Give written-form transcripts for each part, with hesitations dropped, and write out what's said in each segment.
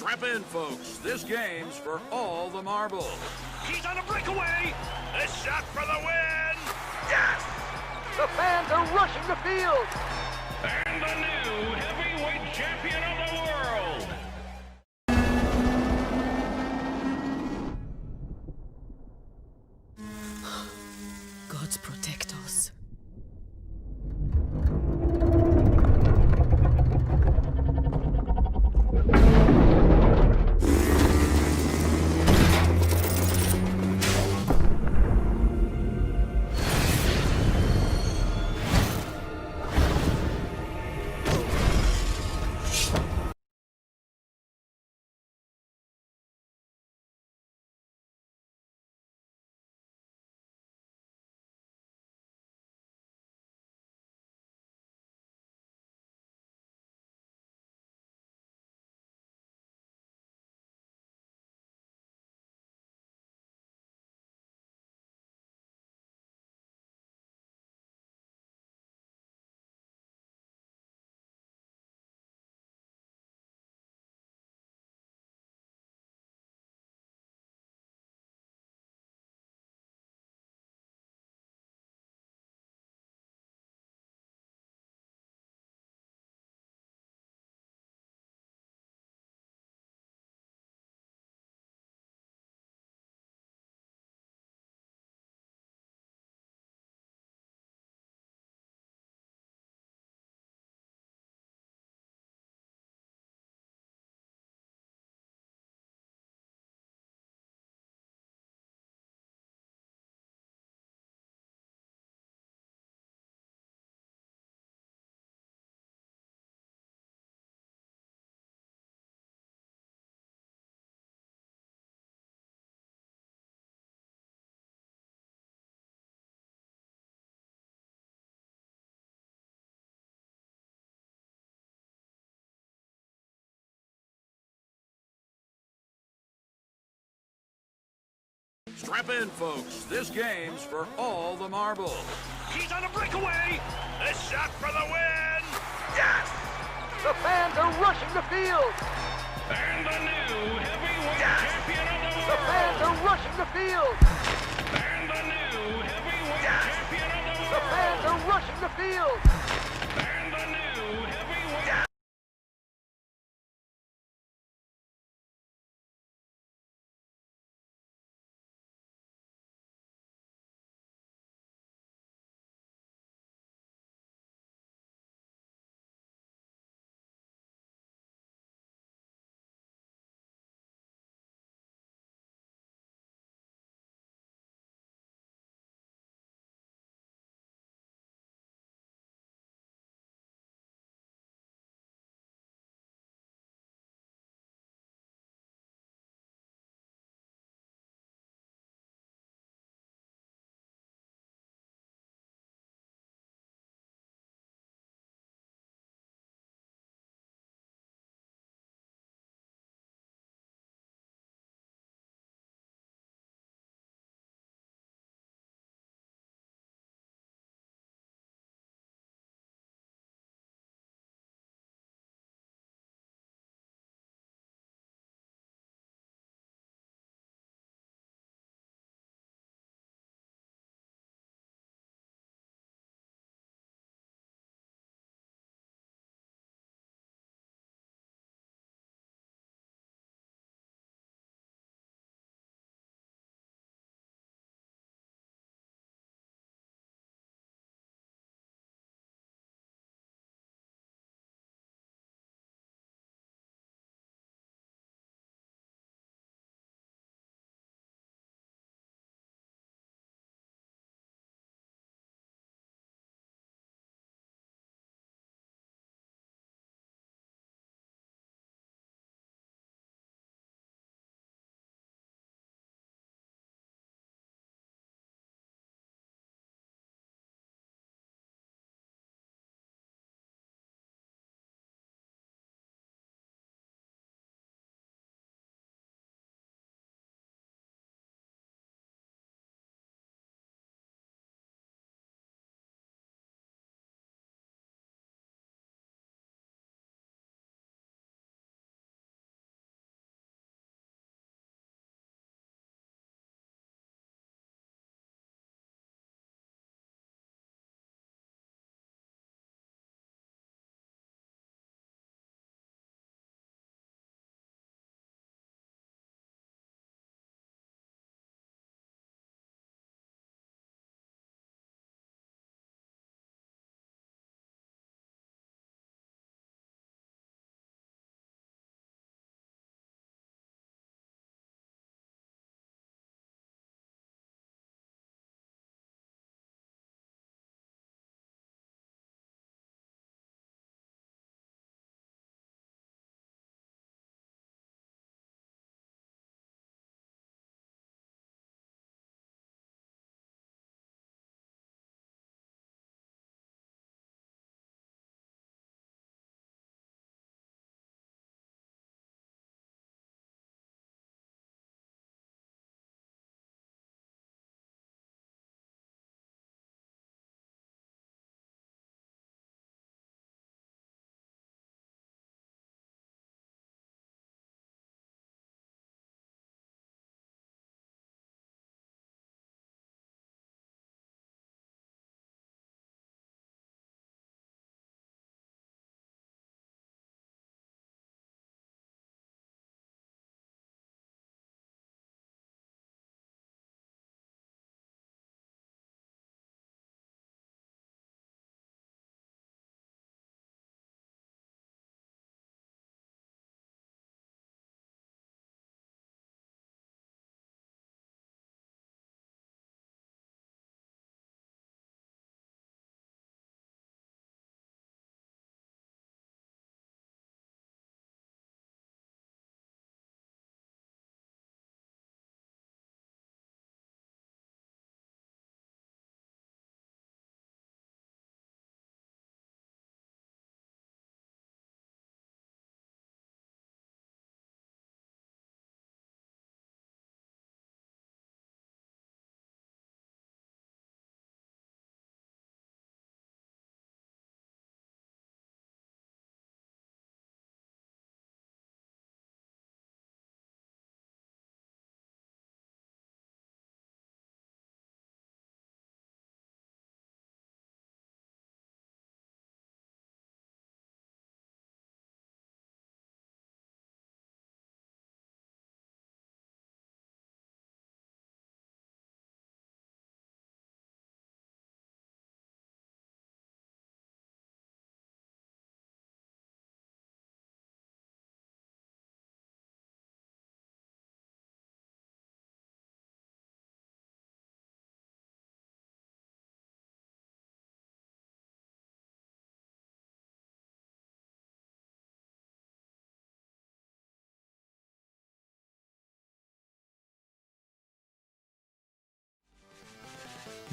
Strap in, folks. This game's for all the marbles. He's on a breakaway. A shot for the win. Yes! The fans are rushing the field. And the new heavyweight champion of the world. Gods protect us. Strap in, folks. This game's for all the marbles. He's on a breakaway. A shot for the win. Yes! The fans are rushing the field. And the new heavyweight Yes! champion of the world. The fans are rushing the field. And the new heavyweight Yes! champion of the world. The fans are rushing the field.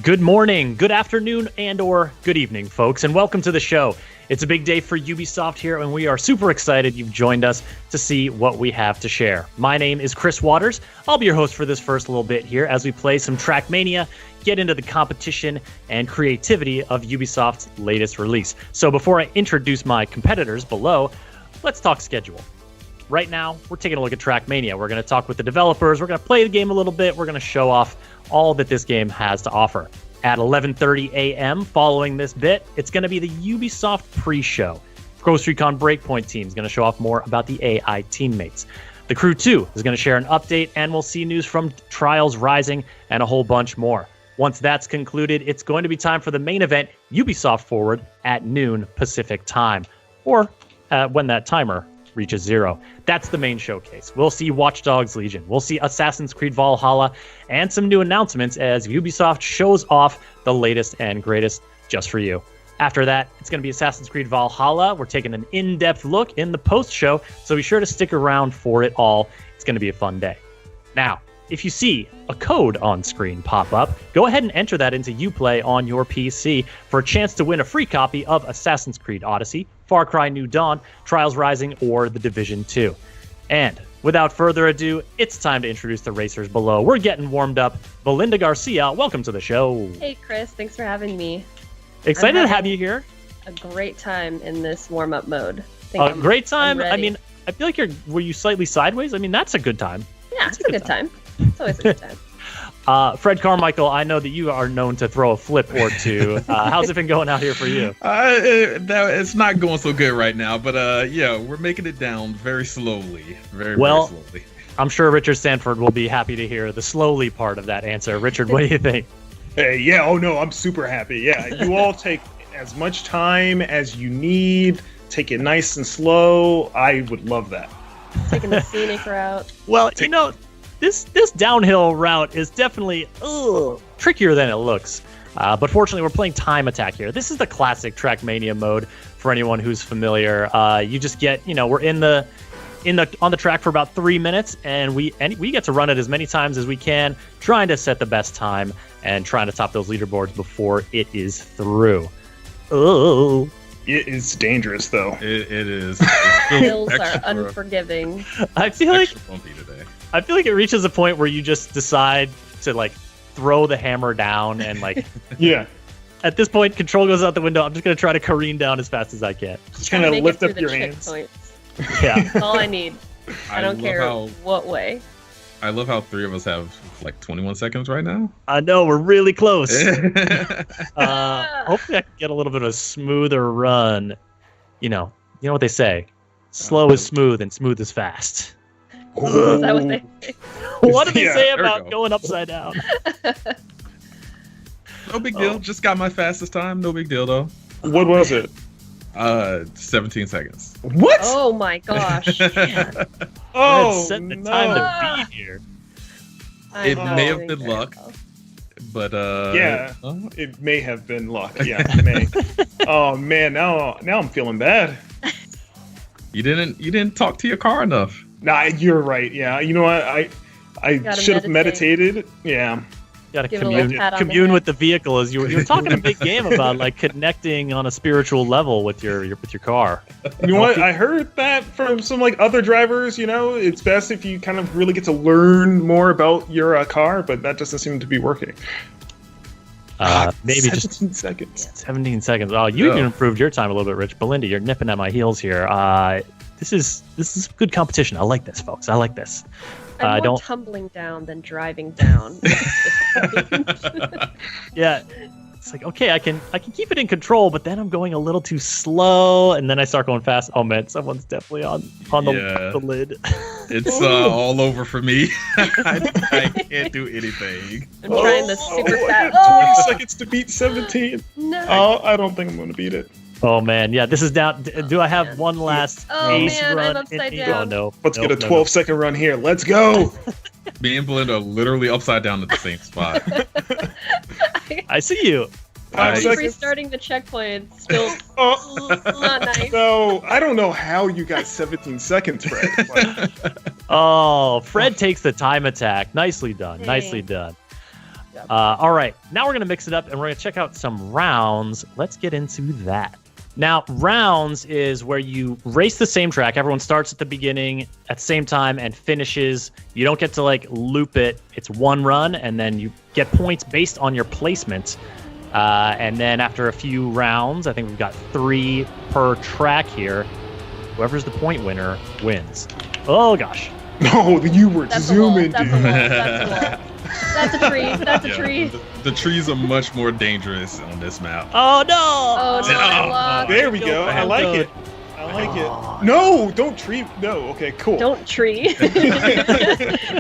Good morning, good afternoon, and or good evening, folks, and welcome to the show. It's a big day for Ubisoft here, and we are super excited you've joined us to see what we have to share. My name is Chris Waters. I'll be your host for this first little bit here as we play some Trackmania, get into the competition and creativity of Ubisoft's latest release. So before I introduce my competitors below, let's talk schedule. Right now, we're taking a look at Trackmania. We're going to talk with the developers. We're going to play the game a little bit. We're going to show off all that this game has to offer. At 11:30 a.m. following this bit, it's going to be the Ubisoft pre-show. Ghost Recon Breakpoint team is going to show off more about the AI teammates. The Crew 2 is going to share an update, and we'll see news from Trials Rising and a whole bunch more. Once that's concluded, it's going to be time for the main event, Ubisoft Forward, at noon Pacific time, or when that timer reaches 0. That's the main showcase. We'll see Watch Dogs Legion. We'll see Assassin's Creed Valhalla and some new announcements as Ubisoft shows off the latest and greatest just for you. After that, it's going to be Assassin's Creed Valhalla. We're taking an in-depth look in the post-show, so be sure to stick around for it all. It's going to be a fun day. Now, if you see a code on screen pop up, go ahead and enter that into Uplay on your PC for a chance to win a free copy of Assassin's Creed Odyssey, Far Cry New Dawn, Trials Rising, or The Division 2. And without further ado, it's time to introduce the racers below. We're getting warmed up. Belinda Garcia, welcome to the show. Hey, Chris. Thanks for having me. Excited to have you here. A great time in this warm-up mode. Great time? I mean, I feel like were you slightly sideways? I mean, that's a good time. Yeah, it's a good time. It's always a good time. Fred Carmichael, I know that you are known to throw a flip or two. How's it been going out here for you? It's not going so good right now, but yeah, we're making it down very slowly. Very slowly. I'm sure Richard Sanford will be happy to hear the slowly part of that answer. Richard, what do you think? Hey, yeah, oh no, I'm super happy. Yeah, you all take as much time as you need. Take it nice and slow. I would love that. Taking the scenic route. Well, you know, this downhill route is definitely trickier than it looks. But fortunately, we're playing time attack here. This is the classic Trackmania mode for anyone who's familiar. You just get, we're on the track for about 3 minutes, and we get to run it as many times as we can, trying to set the best time and trying to top those leaderboards before it is through. Oh. It is dangerous, though. It is. Hills are unforgiving. I feel like bumpy today. I feel like it reaches a point where you just decide to throw the hammer down and yeah. At this point, control goes out the window. I'm just gonna try to careen down as fast as I can. Just kind of lift up your hands. Yeah. That's all I need. I don't care what way. I love how 3 of us have 21 seconds right now. I know, we're really close. Hopefully I can get a little bit of a smoother run. You know what they say. Slow is smooth and smooth is fast. Is that what they say? What do they say about going upside down? No big deal. Just got my fastest time. No big deal, though. What was it? 17 seconds. What? Oh my gosh. Set the time to be here. It may have been luck, but yeah, it may have been luck. Yeah, it may. Oh man, now I'm feeling bad. You didn't talk to your car enough. Nah, you're right. Yeah, you know what? I should have meditated. Yeah. You gotta commune with the vehicle as you were talking a big game about connecting on a spiritual level with your car. You know what? I heard that from some other drivers. It's best if you kind of really get to learn more about your car, but that doesn't seem to be working. Maybe 17 seconds. 17 seconds. Oh, you even improved your time a little bit, Rich. Belinda, you're nipping at my heels here. This is good competition. I like this, folks. I like this. I'm more tumbling down than driving down. Yeah, it's okay, I can keep it in control, but then I'm going a little too slow, and then I start going fast. Oh man, someone's definitely on the lid. It's all over for me. I can't do anything. I'm trying the super fast. 20 seconds to beat 17. No. Oh, I don't think I'm going to beat it. Oh man, yeah, this is down. Do I have one last ace run? I'm upside down. Oh no. Let's get a 12-second run here. Let's go. Me and Belinda are literally upside down at the same spot. I see you. 5 seconds. Restarting the checkpoint. Still not nice. No, I don't know how you got 17 seconds, Fred. Oh, Fred takes the time attack. Nicely done. Hey. Nicely done. job. All right, now we're going to mix it up and we're going to check out some rounds. Let's get into that. Now, rounds is where you race the same track. Everyone starts at the beginning at the same time and finishes. You don't get to like loop it. It's one run, and then you get points based on your placement. And then after a few rounds, I think we've got 3 per track here. Whoever's the point winner wins. Oh, gosh. No, you were That's a wall. zooming, That's dude. a wall. That's a wall. That's a tree. That's a tree. The trees are much more dangerous on this map. Oh, no. Oh, no, I lost. There we go. I like it. I like it. No, don't tree. No, okay, cool. Don't tree.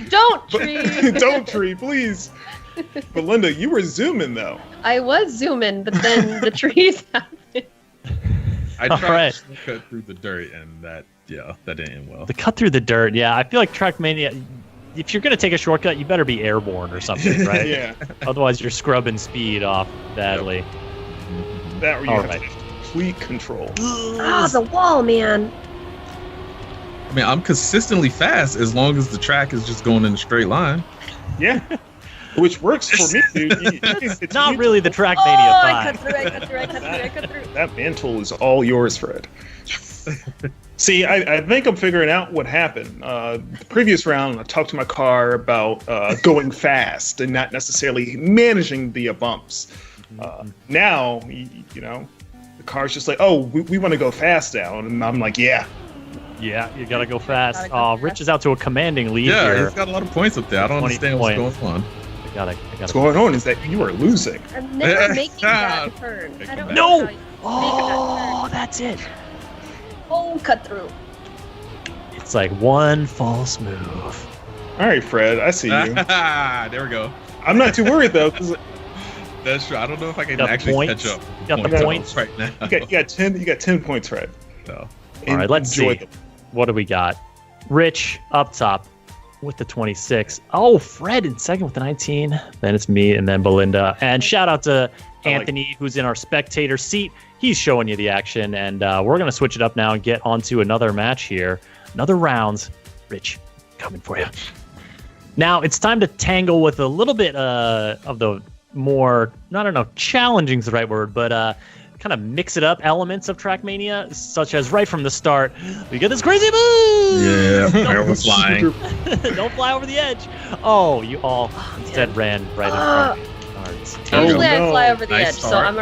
Don't tree. Don't tree, please. But Linda, you were zooming though. I was zooming, but then the trees happened. I tried right. to cut through the dirt, and that didn't end well. The cut through the dirt, yeah. I feel like Trackmania, if you're going to take a shortcut, you better be airborne or something, right? Yeah. Otherwise, you're scrubbing speed off badly. That where you All have right. to have complete control. Ah, the wall, man. I mean, I'm consistently fast as long as the track is just going in a straight line. Yeah. Which works for me, dude. It's Not mutual. really the Trackmania Oh, I vibe. cut through, I cut through, I cut through, I cut through. That mantle is all yours, Fred. See, I think I'm figuring out what happened. The previous round, I talked to my car about going fast and not necessarily managing the bumps. Now, you know, the car's just like, oh, we want to go fast now. And I'm like, yeah. Yeah, you got to go fast. Gotta go Rich fast. is out to a commanding lead Yeah, here. he's got a lot of points up there. I don't 20 understand what's points. going on. I gotta What's going on is that you are losing. I'm never making that turn. I don't No! know how you make that that's it. turn. Oh, cut through. It's like one false move. All right, Fred, I see you. There we go. I'm not too worried though, because That's true. I don't know if I can Got the actually points? catch up. Got the Yeah. points. right now. you got 10 points, Fred. So, All right, let's Enjoy see. them. What do we got? Rich up top with the 26. Oh, Fred in second with the 19. Then it's me and then Belinda. And shout out to Anthony, who's in our spectator seat. He's showing you the action. And we're going to switch it up now and get onto another match here. Another rounds. Rich, coming for you. Now it's time to tangle with a little bit of the more, I don't know, challenging is the right word, but kind of mix it up elements of Trackmania, such as right from the start, we get this crazy move! yeah, I was flying. Don't fly over the edge. Oh, you all instead ran right in front of me. Darn. Usually no. I fly over the Nice edge, so start. I'm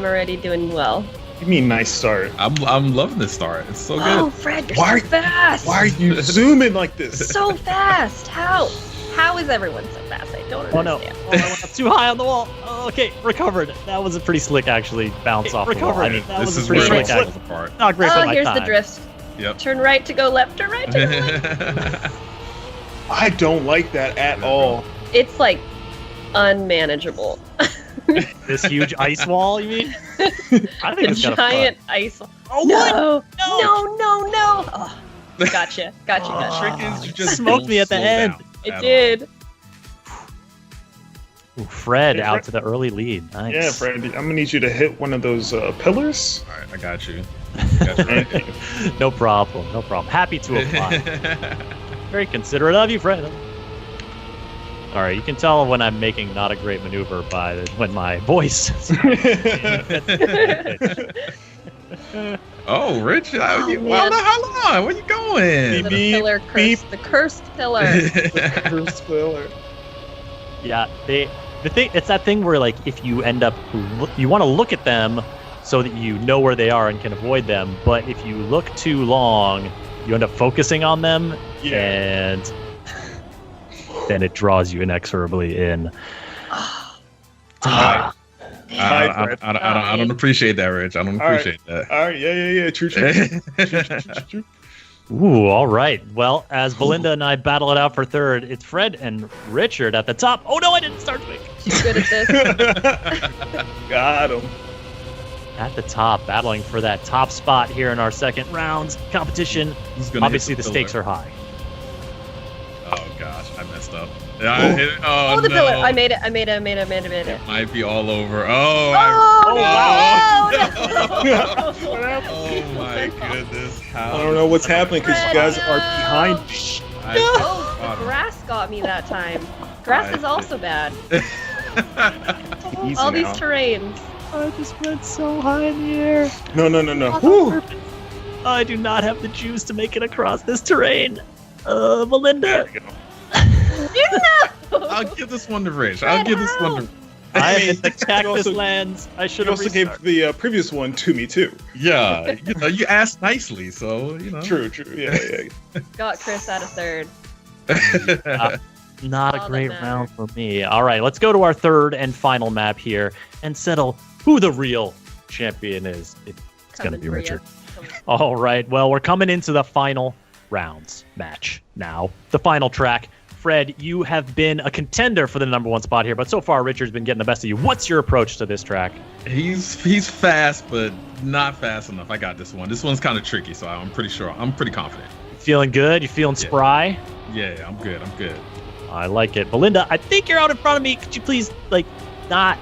already doing well. You mean nice start? I'm loving this start. It's so Oh, good. Fred, you're Why- so fast. Why are you zooming like this? So fast. How? How is everyone so fast? I don't Oh no! understand. Oh, I went up too high on the wall. Oh, okay, recovered. That was a pretty slick, actually, bounce off the wall. I mean, that This was is a pretty where slick it angle. falls apart. Not great for Oh, my here's time. the drift. Yep. Turn right to go left, turn right to go left. I don't like that at all. It's like unmanageable. This huge ice wall, you mean? I think The it's kind of fun. giant ice. Oh, No, No. no. Oh, gotcha. The trick is you just Smoked don't me at the slow end. down It at all. did. Ooh, Fred Yeah, out Fred- to the early lead. Nice. Yeah, Fred, I'm gonna need you to hit one of those pillars. All right, I got you. Got you right. Thank you. No problem. No problem. Happy to apply. Very considerate of you, Fred. All right, you can tell when I'm making not a great maneuver by when my voice. Oh, Rich, Oh, well, man. hold on. Where you going? The Beep, pillar beep. cursed. The cursed pillar. First pillar. Yeah, the thing, it's that thing where like if you end up you want to look at them so that you know where they are and can avoid them, but if you look too long, you end up focusing on them, Yeah. and then it draws you inexorably in. Hi, I Fred. don't appreciate that, Rich. I don't All right. appreciate that. All right, yeah. True. True. Ooh, all right. Well, as Belinda and I battle it out for third, it's Fred and Richard at the top. Oh no, I didn't start quick. She's good at this. Got him. At the top, battling for that top spot here in our second round competition. Who's gonna Obviously, hit the stakes are high. Oh gosh, I messed up. Oh, Oh, the no. pillar. I made it. Might be all over. Oh, Oh, wow. no. Oh my goodness. How I don't know what's happening because you guys are behind me. I Oh, the grass got me that time. Grass is also bad. Easy All now. these terrains. I just went so high in the air. No. Woo. I do not have the juice to make it across this terrain. Belinda. There we go. I'll give this one to Rich. I'll give this one to. I am in the You cactus also- lands. I should You have also gave the previous one to me too. Yeah, you asked nicely, so True. Yeah. Got Chris out of third. Not a All great that round for me. All right, let's go to our third and final map here and settle who the real champion is. It's going to Coming be for ya. Richard. All right, well, we're coming into the final rounds match now. The final track. Fred, you have been a contender for the number one spot here, but so far Richard's been getting the best of you. What's your approach to this track? he's fast, but not fast enough. I got this one. This one's kind of tricky, so I'm pretty confident. Feeling good? You feeling Yeah. spry? Yeah, I'm good. I like it. Belinda, I think you're out in front of me. Could you please, not...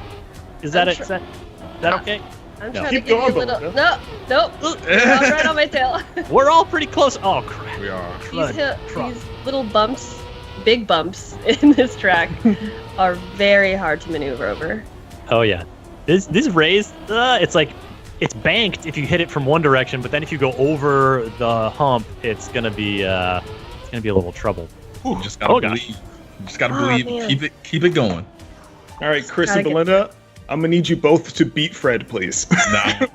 Is that I'm it? sure- Is that okay? I'm No. trying Keep to give you a going, little. Belinda. Nope. You're right on my tail. We're all pretty close. Oh, crap. We are. These little bumps, big bumps in this track, are very hard to maneuver over. Oh, yeah. This raised, it's like, it's banked if you hit it from one direction, but then if you go over the hump, it's gonna be a little trouble. You just gotta Oh, gosh. believe. You just gotta Oh, believe. man. Keep it going. All right, Chris Gotta and get- Belinda, I'm gonna need you both to beat Fred, please. Nah.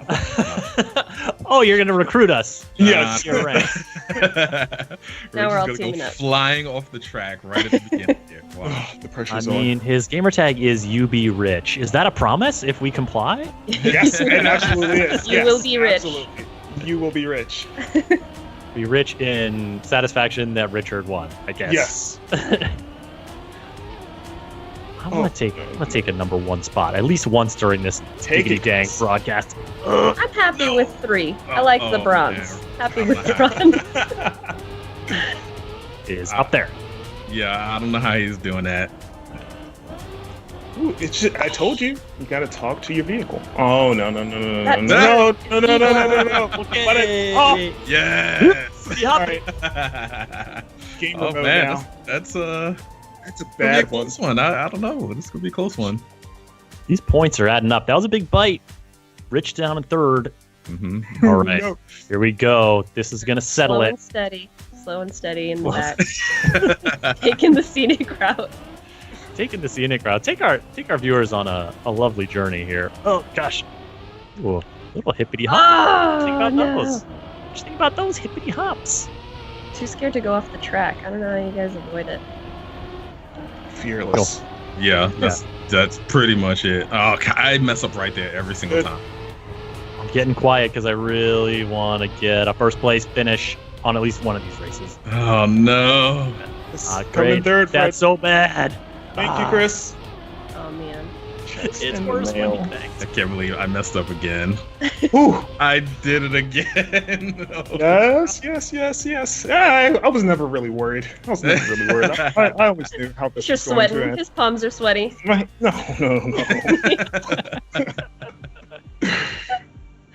Oh, you're gonna recruit us. Yes. You're right. Now we're all Rich is gonna teaming go up. flying off the track right at the beginning here. Wow. The I pressure's mean, his gamer tag is UB Rich. Is that a promise if we comply? on. Yes, it absolutely is. You Yes, will be rich. Absolutely. You will be rich. Be rich in satisfaction that Richard won, I guess. Yes. I'm gonna take a number one spot at least once during this Take it, dang Chris. broadcast. I'm happy with 3. I like the Oh, bronze. man. Happy with the bronze. Is up there. Yeah, I don't know how he's doing that. Ooh, it's just, I told you, you gotta talk to your vehicle. Oh no. That- No. Okay. Let it off. Yes. All right, game Oh remote man, now. that's That's a gonna be a bad one. close one. I don't know. This could be a close one. These points are adding up. That was a big bite. Rich down in third. Mm-hmm. All right, No. here we go. This is gonna settle Slow it. and steady. Slow and steady in the back. Taking the scenic route. Taking the scenic route. Take our viewers on a lovely journey here. Oh gosh. Ooh, little hippity hop. Oh, Think about no. those. Just think about those hippity hops. Too scared to go off the track. I don't know how you guys avoid it. Fearless. Yeah, that's pretty much it. Oh, I mess up right there every single time. I'm getting quiet because I really want to get a first place finish on at least one of these races. Oh no. Ah, Come great. in third, Fred. That's so bad. Thank you, Chris. Oh man. It's in the worse when you mail. think. I can't believe I messed up again. Ooh. I did it again. Yes. Yeah, I was never really worried. I always knew how this You're was going to sweating. end. His palms are sweaty. No.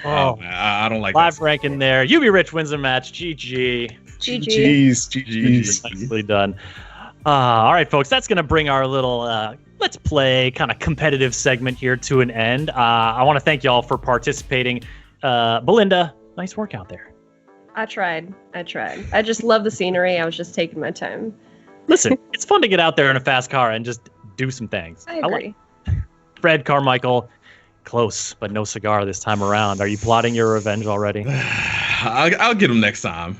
Oh, I don't like live that. ranking there. UB Rich wins the match. GG. GG. GG's. Nicely done. All right, folks, that's going to bring our little Let's Play kind of competitive segment here to an end. I want to thank y'all for participating. Belinda, nice work out there. I tried. I just love the scenery. I was just taking my time. Listen, it's fun to get out there in a fast car and just do some things. I agree. Fred Carmichael, close, but no cigar this time around. Are you plotting your revenge already? I'll get him next time.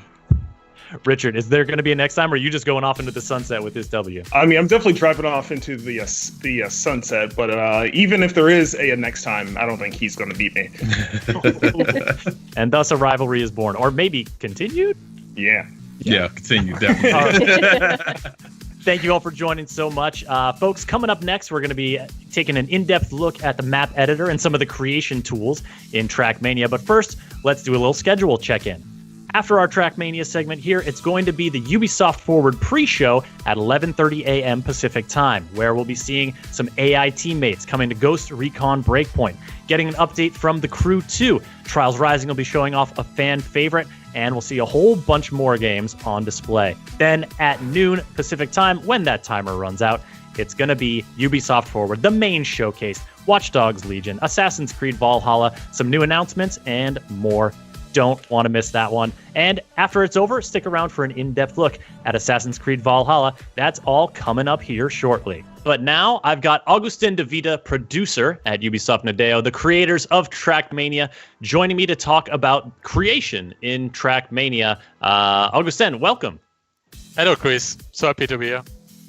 Richard, is there going to be a next time, or are you just going off into the sunset with this W? I mean, I'm definitely driving off into the sunset, but even if there is a next time, I don't think he's going to beat me. And thus a rivalry is born, or maybe continued? Yeah. Yeah, continue, definitely. Thank you all for joining so much. Folks, coming up next, we're going to be taking an in-depth look at the map editor and some of the creation tools in Trackmania. But first, let's do a little schedule check-in. After our Trackmania segment here, it's going to be the Ubisoft Forward pre-show at 11:30 a.m. Pacific time, where we'll be seeing some AI teammates coming to Ghost Recon Breakpoint, getting an update from the Crew 2. Trials Rising will be showing off a fan favorite, and we'll see a whole bunch more games on display. Then at noon Pacific time, when that timer runs out, it's going to be Ubisoft Forward, the main showcase, Watch Dogs Legion, Assassin's Creed Valhalla, some new announcements, and more. Don't want to miss that one. And after it's over, stick around for an in-depth look at Assassin's Creed Valhalla. That's all coming up here shortly. But now I've got Augustin de Vita, producer at Ubisoft Nadeo, the creators of Trackmania, joining me to talk about creation in Trackmania. Augustin, welcome. Hello, Chris. So happy to be here.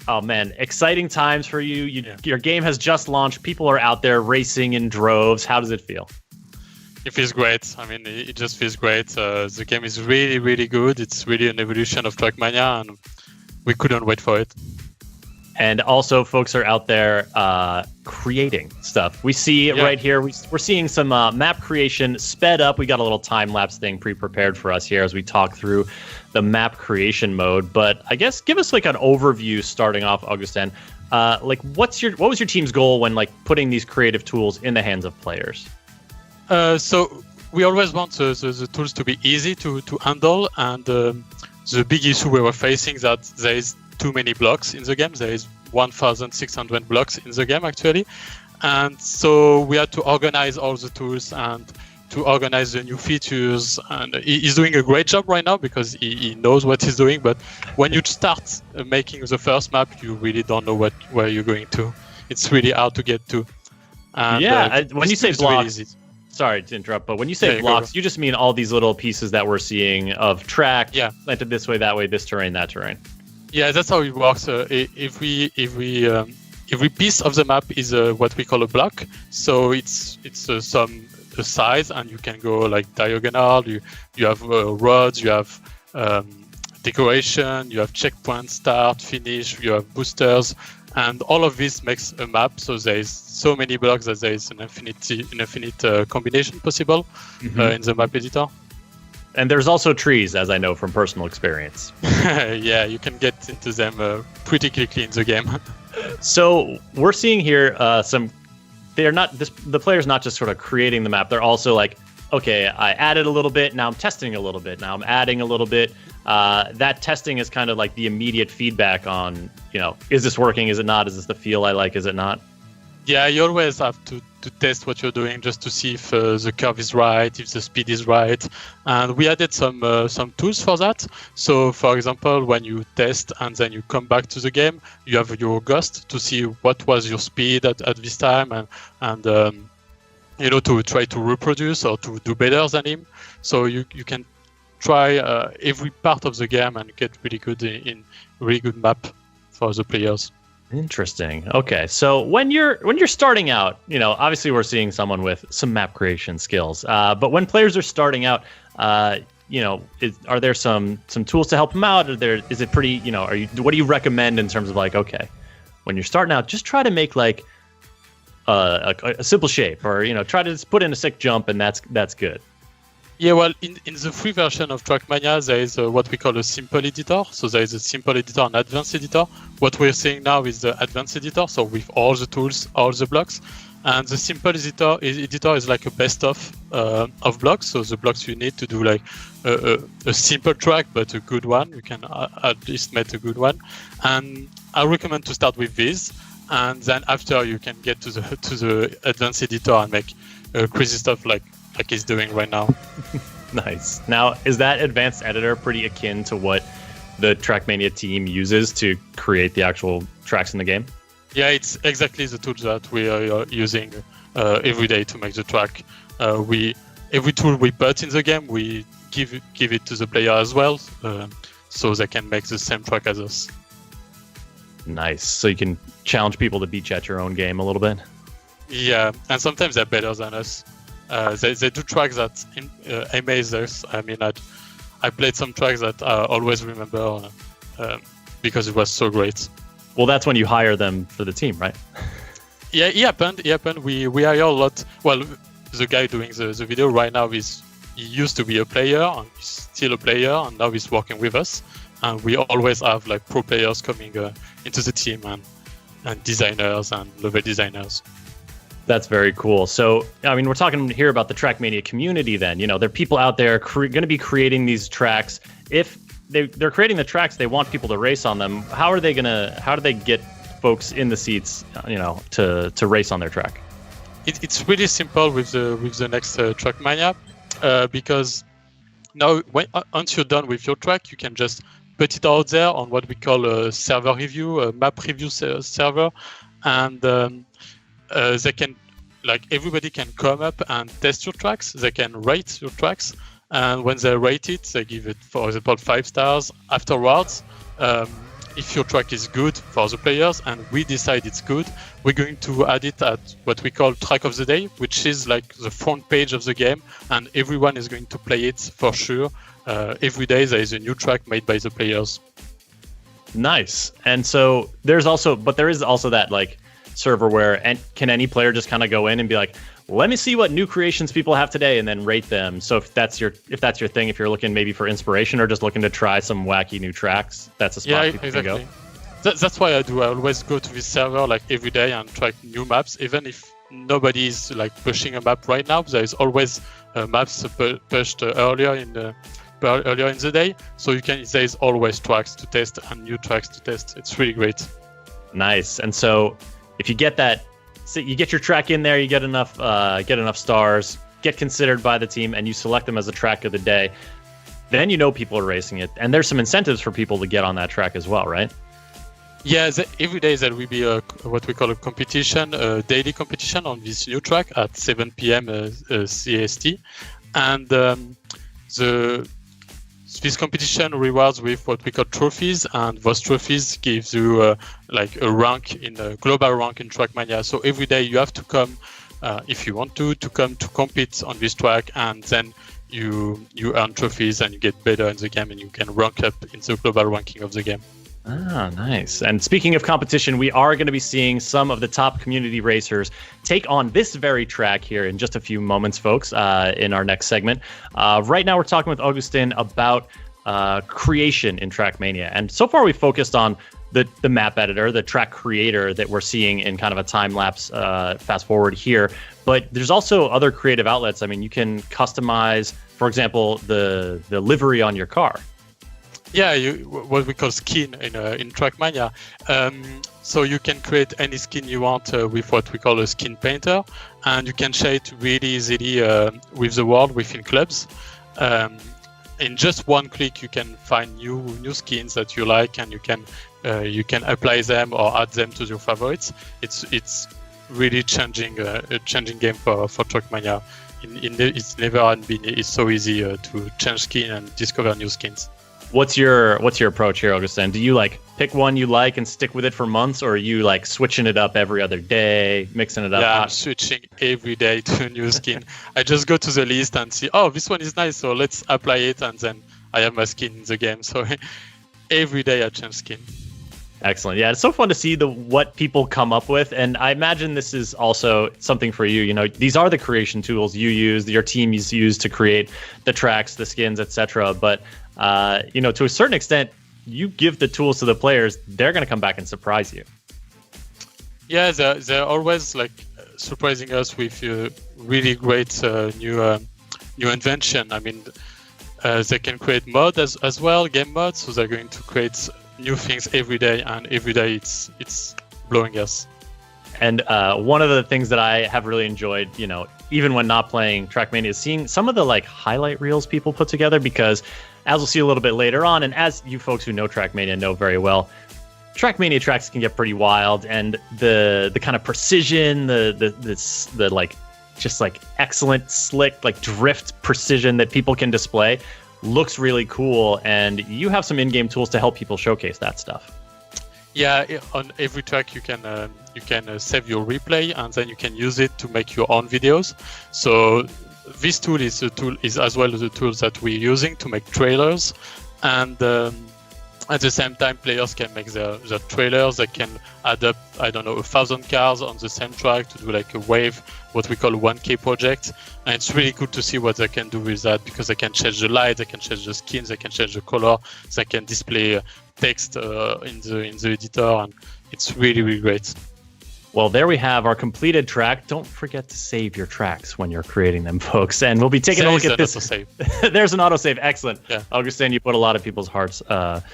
Oh, man. Exciting times for you. Your game has just launched. People are out there racing in droves. How does it feel? It feels great. I mean, it just feels great. The game is really, really good. It's really an evolution of Trackmania, and we couldn't wait for it. And also, folks are out there creating stuff. We see right here, we're seeing some map creation sped up. We got a little time-lapse thing pre-prepared for us here as we talk through the map creation mode. But I guess give us like an overview starting off, Augustin. What was your team's goal when like putting these creative tools in the hands of players? So we always want the tools to be easy to handle, and the big issue we were facing that there is too many blocks in the game. There is 1,600 blocks in the game actually, and so we had to organize all the tools and to organize the new features. And he's doing a great job right now because he knows what he's doing. But when you start making the first map, you really don't know where you're going to. It's really hard to get to. And, when you say blocks. Really Sorry to interrupt, but when you say blocks, you just mean all these little pieces that we're seeing of track, planted this way, that way, this terrain, that terrain. Yeah, that's how it works. Every piece of the map is what we call a block. So it's some size, and you can go like diagonal. You have roads, you have decoration, you have checkpoint, start, finish, you have boosters. And all of this makes a map, so there is so many blocks that there is an infinite combination possible in the map editor. And there's also trees, as I know from personal experience. Yeah, you can get into them pretty quickly in the game. So we're seeing here the player's not just sort of creating the map. They're also like, okay, I added a little bit, now I'm testing a little bit, now I'm adding a little bit. That testing is kind of like the immediate feedback on, is this working? Is it not? Is this the feel I like? Is it not? Yeah, you always have to test what you're doing just to see if the curve is right, if the speed is right. And we added some tools for that. So, for example, when you test and then you come back to the game, you have your ghost to see what was your speed at this time and to try to reproduce or to do better than him. So you can try every part of the game and get really good in really good map for the players. Interesting. Okay, so when you're starting out, obviously we're seeing someone with some map creation skills. But when players are starting out, are there some tools to help them out? Is it pretty? What do you recommend in terms of like, okay, when you're starting out, just try to make like a simple shape, or try to just put in a sick jump, and that's good. Yeah, well, in the free version of Trackmania, there is what we call a simple editor. So there is a simple editor and advanced editor. What we're seeing now is the advanced editor, so with all the tools, all the blocks. And the simple editor is like a best of blocks. So the blocks you need to do like a simple track, but a good one. You can at least make a good one. And I recommend to start with this. And then after you can get to the advanced editor and make crazy stuff like he's doing right now. Nice. Now, is that advanced editor pretty akin to what the Trackmania team uses to create the actual tracks in the game? Yeah, it's exactly the tool that we are using every day to make the track. Every tool we put in the game, we give it to the player as well, so they can make the same track as us. Nice. So you can challenge people to beat you at your own game a little bit? Yeah, and sometimes they're better than us. They do tracks that amaze us. I mean, I played some tracks that I always remember because it was so great. Well, that's when you hire them for the team, right? Yeah, it happened. We hire a lot. Well, the guy doing the video right now he used to be a player, and he's still a player, and now he's working with us. And we always have like pro players coming into the team and designers and level designers. That's very cool. So, I mean, we're talking here about the Trackmania community then. There are people out there going to be creating these tracks. If they're creating the tracks, they want people to race on them. How do they get folks in the seats, to race on their track? It's really simple with the next Trackmania, because now once you're done with your track, you can just put it out there on what we call a server review, a map review server, and they can, everybody can come up and test your tracks. They can rate your tracks, and when they rate it, they give it, for example, 5 stars. Afterwards, if your track is good for the players and we decide it's good, we're going to add it at what we call Track of the Day, which is like the front page of the game, and everyone is going to play it for sure. Every day there is a new track made by the players. Nice. And so there is also that server where can any player just kind of go in and be like, let me see what new creations people have today, and then rate them. So if that's your thing, if you're looking maybe for inspiration or just looking to try some wacky new tracks, that's a spot people can go. That's why I do. I always go to this server every day and try new maps, even if nobody is pushing a map right now. There is always maps pushed earlier in the day, so there is always tracks to test and new tracks to test. It's really great. Nice. And so if you get that, so you get your track in there, you get enough stars, get considered by the team, and you select them as a track of the day, then people are racing it, and there's some incentives for people to get on that track as well, right? Yeah, every day there will be what we call a competition, a daily competition on this new track at 7 p.m. CST, and this competition rewards with what we call trophies, and those trophies gives you a rank in a global rank in Trackmania. So every day you have to come, if you want to come to compete on this track, and then you earn trophies and you get better in the game, and you can rank up in the global ranking of the game. Ah, nice. And speaking of competition, we are going to be seeing some of the top community racers take on this very track here in just a few moments, folks, in our next segment. Right now, we're talking with Augustin about creation in Trackmania. And so far, we've focused on the map editor, the track creator that we're seeing in kind of a time-lapse fast forward here. But there's also other creative outlets. I mean, you can customize, for example, the livery on your car. Yeah, what we call skin in Trackmania. So you can create any skin you want with what we call a skin painter, and you can share it really easily with the world within clubs. In just one click, you can find new skins that you like, and you can apply them or add them to your favorites. It's really changing game for Trackmania. It's never been it's so easy to change skin and discover new skins. What's your approach here, Augustin? Do you pick one you like and stick with it for months, or are you switching it up every other day, mixing it up? Yeah, I'm switching every day to a new skin. I just go to the list and see, oh, this one is nice, so let's apply it, and then I have my skin in the game. So every day I change skin. Excellent. Yeah, it's so fun to see what people come up with, and I imagine this is also something for you. These are the creation tools you use, your team use to create the tracks, the skins, etc. But to a certain extent, you give the tools to the players, they're going to come back and surprise you. Yeah, they're always surprising us with really great new invention. I mean, they can create mod as well, game mods, so they're going to create new things every day, and every day it's blowing us. And one of the things that I have really enjoyed, even when not playing Trackmania, is seeing some of the highlight reels people put together, because as we'll see a little bit later on, and as you folks who know Trackmania know very well, Trackmania tracks can get pretty wild, and the kind of precision, just excellent slick drift precision that people can display looks really cool, and you have some in-game tools to help people showcase that stuff. Yeah, on every track you can save your replay, and then you can use it to make your own videos. So this tool is as well as the tools that we're using to make trailers, and at the same time players can make their trailers. They can add up 1,000 cars on the same track to do a wave, what we call a 1K project, and it's really cool to see what they can do with that, because they can change the light, they can change the skins, they can change the color, they can display text in the editor, and it's really, really great. Well, there we have our completed track. Don't forget to save your tracks when you're creating them, folks. And we'll be taking a look at this. There's an autosave. Excellent. Yeah. Augustin, you put a lot of people's hearts at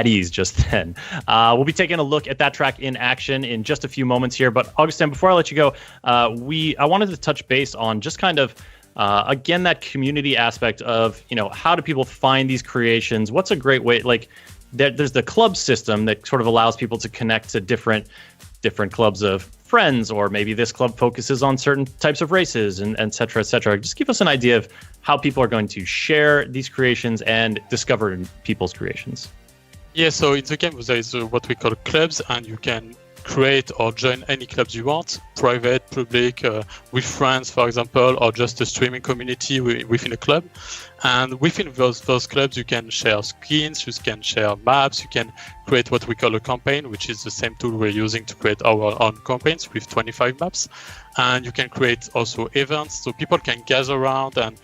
ease just then. We'll be taking a look at that track in action in just a few moments here. But Augustin, before I let you go, I wanted to touch base on just kind of again that community aspect of how do people find these creations? What's a great way? Like there's the club system that sort of allows people to connect to different clubs of friends, or maybe this club focuses on certain types of races, and et cetera, et cetera. Just give us an idea of how people are going to share these creations and discover people's creations. Yeah, so in the game there is what we call clubs, and you can create or join any clubs you want, private, public, with friends, for example, or just a streaming community within a club. And within those clubs, you can share skins, you can share maps, you can create what we call a campaign, which is the same tool we're using to create our own campaigns with 25 maps. And you can create also events, so people can gather around and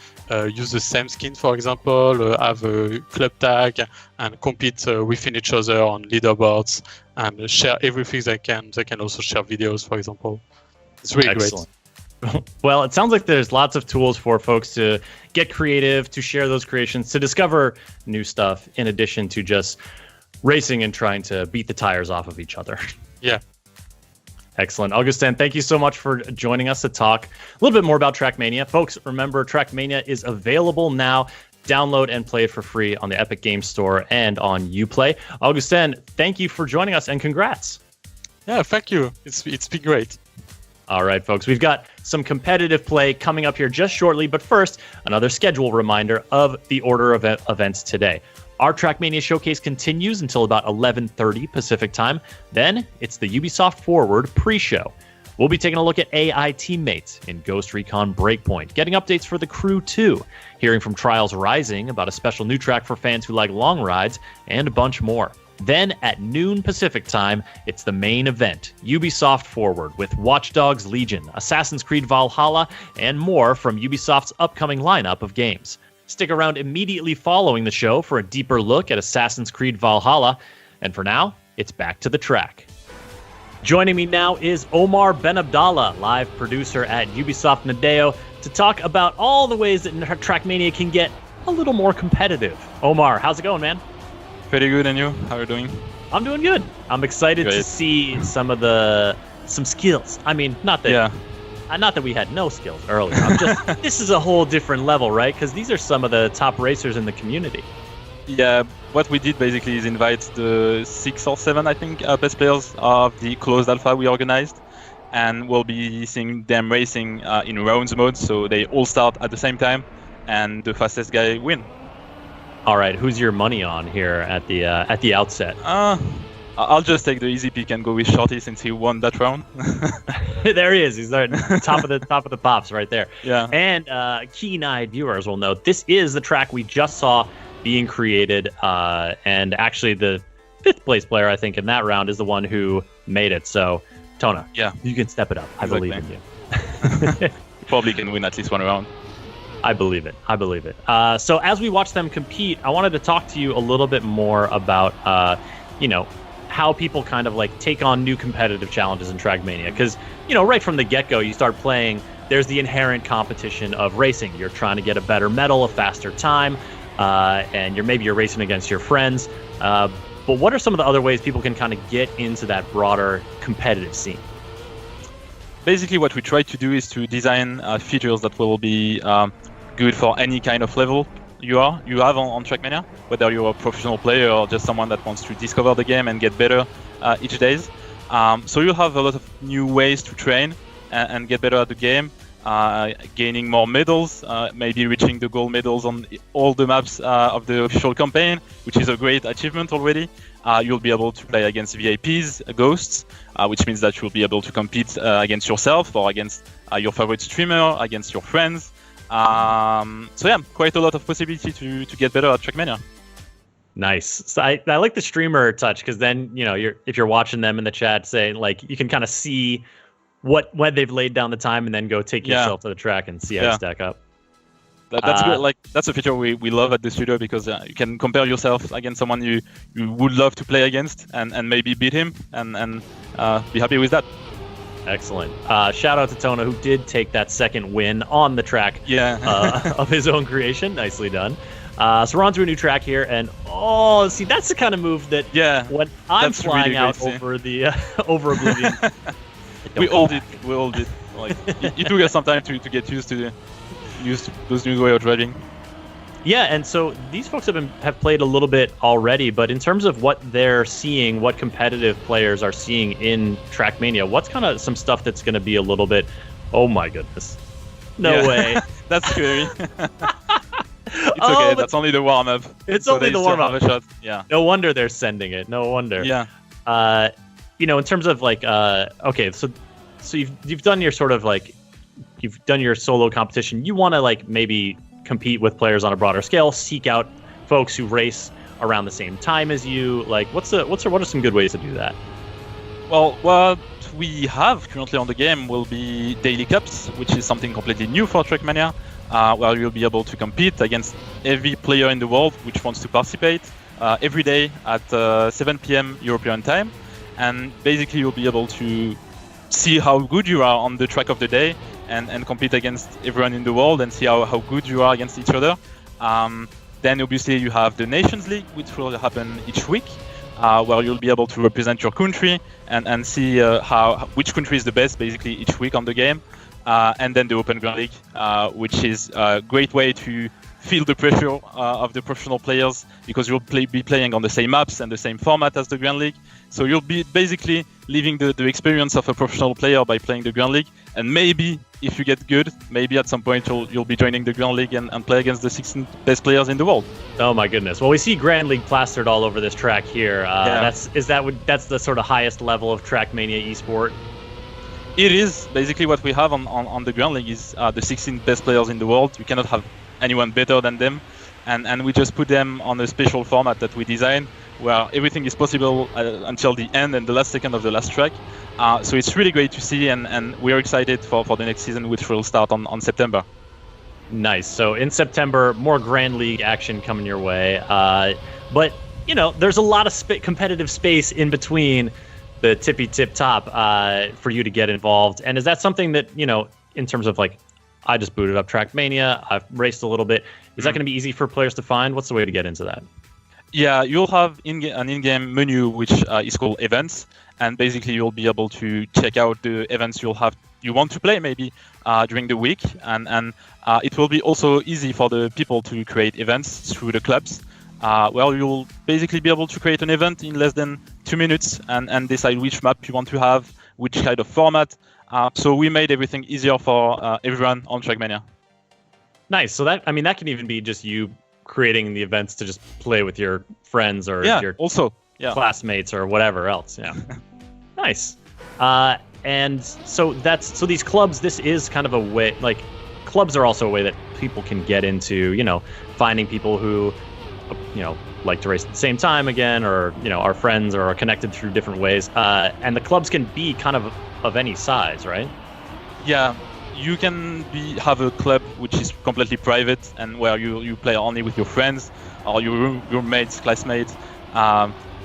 use the same skin, for example, have a club tag and compete within each other on leaderboards and share everything they can. They can also share videos, for example. It's really Excellent. Great. Well, it sounds like there's lots of tools for folks to get creative, to share those creations, to discover new stuff, in addition to just racing and trying to beat the tires off of each other. Yeah. Excellent. Augustin, thank you so much for joining us to talk a little bit more about Trackmania. Folks, remember, Trackmania is available now. Download and play it for free on the Epic Games Store and on Uplay. Augustin, thank you for joining us, and congrats. Yeah, thank you. It's been great. All right, folks, we've got some competitive play coming up here just shortly, but first, another schedule reminder of the order of events today. Our Trackmania showcase continues until about 11:30 Pacific time. Then it's the Ubisoft Forward pre-show. We'll be taking a look at AI teammates in Ghost Recon Breakpoint, getting updates for the Crew 2, hearing from Trials Rising about a special new track for fans who like long rides, and a bunch more. Then at noon Pacific time, it's the main event, Ubisoft Forward, with Watch Dogs Legion, Assassin's Creed Valhalla, and more from Ubisoft's upcoming lineup of games. Stick around immediately following the show for a deeper look at Assassin's Creed Valhalla. And for now, it's back to the track. Joining me now is Omar Benabdallah, live producer at Ubisoft Nadeo, to talk about all the ways that Trackmania can get a little more competitive. Omar, how's it going, man? Pretty good, and you? How are you doing? I'm doing good. I'm excited to see some skills. I mean, not that we had no skills earlier. This is a whole different level, right? Because these are some of the top racers in the community. Yeah, what we did basically is invite the 6 or 7, I think, best players of the closed alpha we organized, and we'll be seeing them racing in rounds mode, so they all start at the same time, and the fastest guy win. All right, who's your money on here at the outset? I'll just take the easy pick and go with Shorty since he won that round. There he is. He's there, top of the pops right there. Yeah. And keen-eyed viewers will note this is the track we just saw being created, and actually the 5th place player, I think, in that round is the one who made it. So, Tona, yeah, you can step it up. I believe in you. You probably can win at least one round. I believe it. So as we watch them compete, I wanted to talk to you a little bit more about, how people kind of like take on new competitive challenges in Trackmania. Because, right from the get-go, you start playing, there's the inherent competition of racing. You're trying to get a better medal, a faster time, and you're racing against your friends. But what are some of the other ways people can kind of get into that broader competitive scene? Basically, what we try to do is to design features that will be good for any kind of level you have on Trackmania, whether you're a professional player or just someone that wants to discover the game and get better each day. So you'll have a lot of new ways to train and get better at the game, gaining more medals, maybe reaching the gold medals on all the maps of the official campaign, which is a great achievement already. You'll be able to play against VIPs, ghosts, which means that you'll be able to compete against yourself or against your favorite streamer, against your friends. So yeah, quite a lot of possibility to get better at Trackmania. Nice. So I like the streamer touch, because then if you're watching them in the chat, say like you can kind of see when they've laid down the time and then go take yourself to the track and see how you stack up. That's good. Like that's a feature we love at the studio because you can compare yourself against someone you would love to play against and maybe beat him and be happy with that. Excellent. Shout out to Tona, who did take that second win on the track of his own creation. Nicely done. So we're on to a new track here, and see, that's the kind of move that when I'm flying really out over the over Oblivion. We all did. Like it took us some time to get used to those new way of driving. Yeah, and so these folks have played a little bit already, but in terms of what they're seeing, what competitive players are seeing in Trackmania, what's kind of some stuff that's going to be a little bit, oh my goodness, no way. That's scary. It's okay, that's only the warm-up. It's only the warm-up. Yeah. No wonder they're sending it. No wonder. Yeah. In terms of like, okay, so you've done your sort of like, you've done your solo competition. You want to like maybe compete with players on a broader scale, seek out folks who race around the same time as you. Like, what are some good ways to do that? Well, what we have currently on the game will be daily cups, which is something completely new for Trackmania, where you'll be able to compete against every player in the world which wants to participate every day at 7 p.m. European time, and basically you'll be able to see how good you are on the track of the day and compete against everyone in the world and see how good you are against each other. Then obviously you have the Nations League, which will happen each week, where you'll be able to represent your country and see which country is the best basically each week on the game. And then the Open Grand League, which is a great way to feel the pressure of the professional players, because you'll be playing on the same maps and the same format as the Grand League. So you'll be basically living the experience of a professional player by playing the Grand League. And maybe if you get good, maybe at some point you'll be joining the Grand League and play against the 16 best players in the world. Oh my goodness! Well, we see Grand League plastered all over this track here. That's the sort of highest level of Trackmania esport. It is basically what we have on the Grand League is the 16 best players in the world. You cannot have anyone better than them, and we just put them on a special format that we designed, where everything is possible until the end and the last second of the last track. So it's really great to see, and we're excited for the next season, which will start on September. Nice. So in September, more Grand League action coming your way. But there's a lot of competitive space in between the tippy tip top for you to get involved. And is that something that, in terms of like, I just booted up Trackmania, I've raced a little bit, is that going to be easy for players to find? What's the way to get into that? Yeah, you'll have an in-game menu which is called events, and basically you'll be able to check out the events you want to play maybe during the week, and it will be also easy for the people to create events through the clubs, where you'll basically be able to create an event in less than 2 minutes and decide which map you want to have, which kind of format. So we made everything easier for everyone on Trackmania. Nice. So that can even be just you creating the events to just play with your friends or your classmates or whatever else. Yeah. Nice. And so these clubs, this is kind of a way, like clubs are also a way that people can get into, finding people who, like to race at the same time again, or, are friends or are connected through different ways. And the clubs can be kind of any size, right? Yeah. You can have a club which is completely private and where you play only with your friends or your roommates, classmates,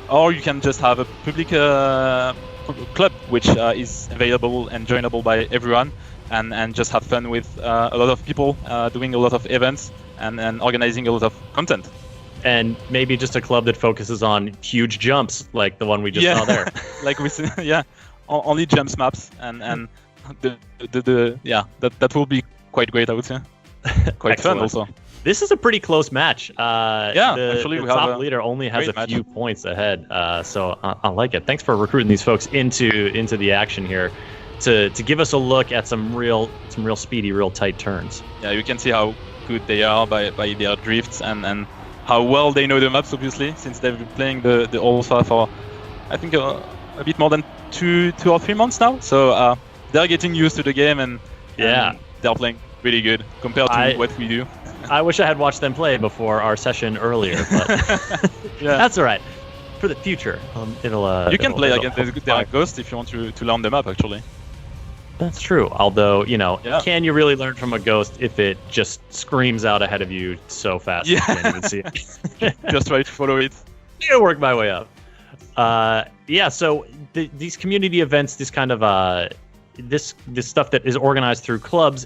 or you can just have a public club which is available and joinable by everyone, and just have fun with a lot of people doing a lot of events and organizing a lot of content. And maybe just a club that focuses on huge jumps like the one we just saw there. Like we see, only jumps maps and that will be quite great, I would say. Quite fun also. This is a pretty close match. Actually, the top leader only has a few points ahead, so I like it. Thanks for recruiting these folks into the action here to give us a look at some real speedy, real tight turns. Yeah, you can see how good they are by their drifts and how well they know the maps, obviously, since they've been playing the Alpha for I think a bit more than two or 3 months now. So they're getting used to the game and they're playing really good compared to what we do. I wish I had watched them play before our session earlier, but that's all right. For the future, you can play against their Ghost if you want to learn the map, actually. That's true. Although, Yeah. can you really learn from a ghost if it just screams out ahead of you so fast you can't even see it? Just try to follow it. I'll work my way up. So these community events, this kind of this stuff that is organized through clubs,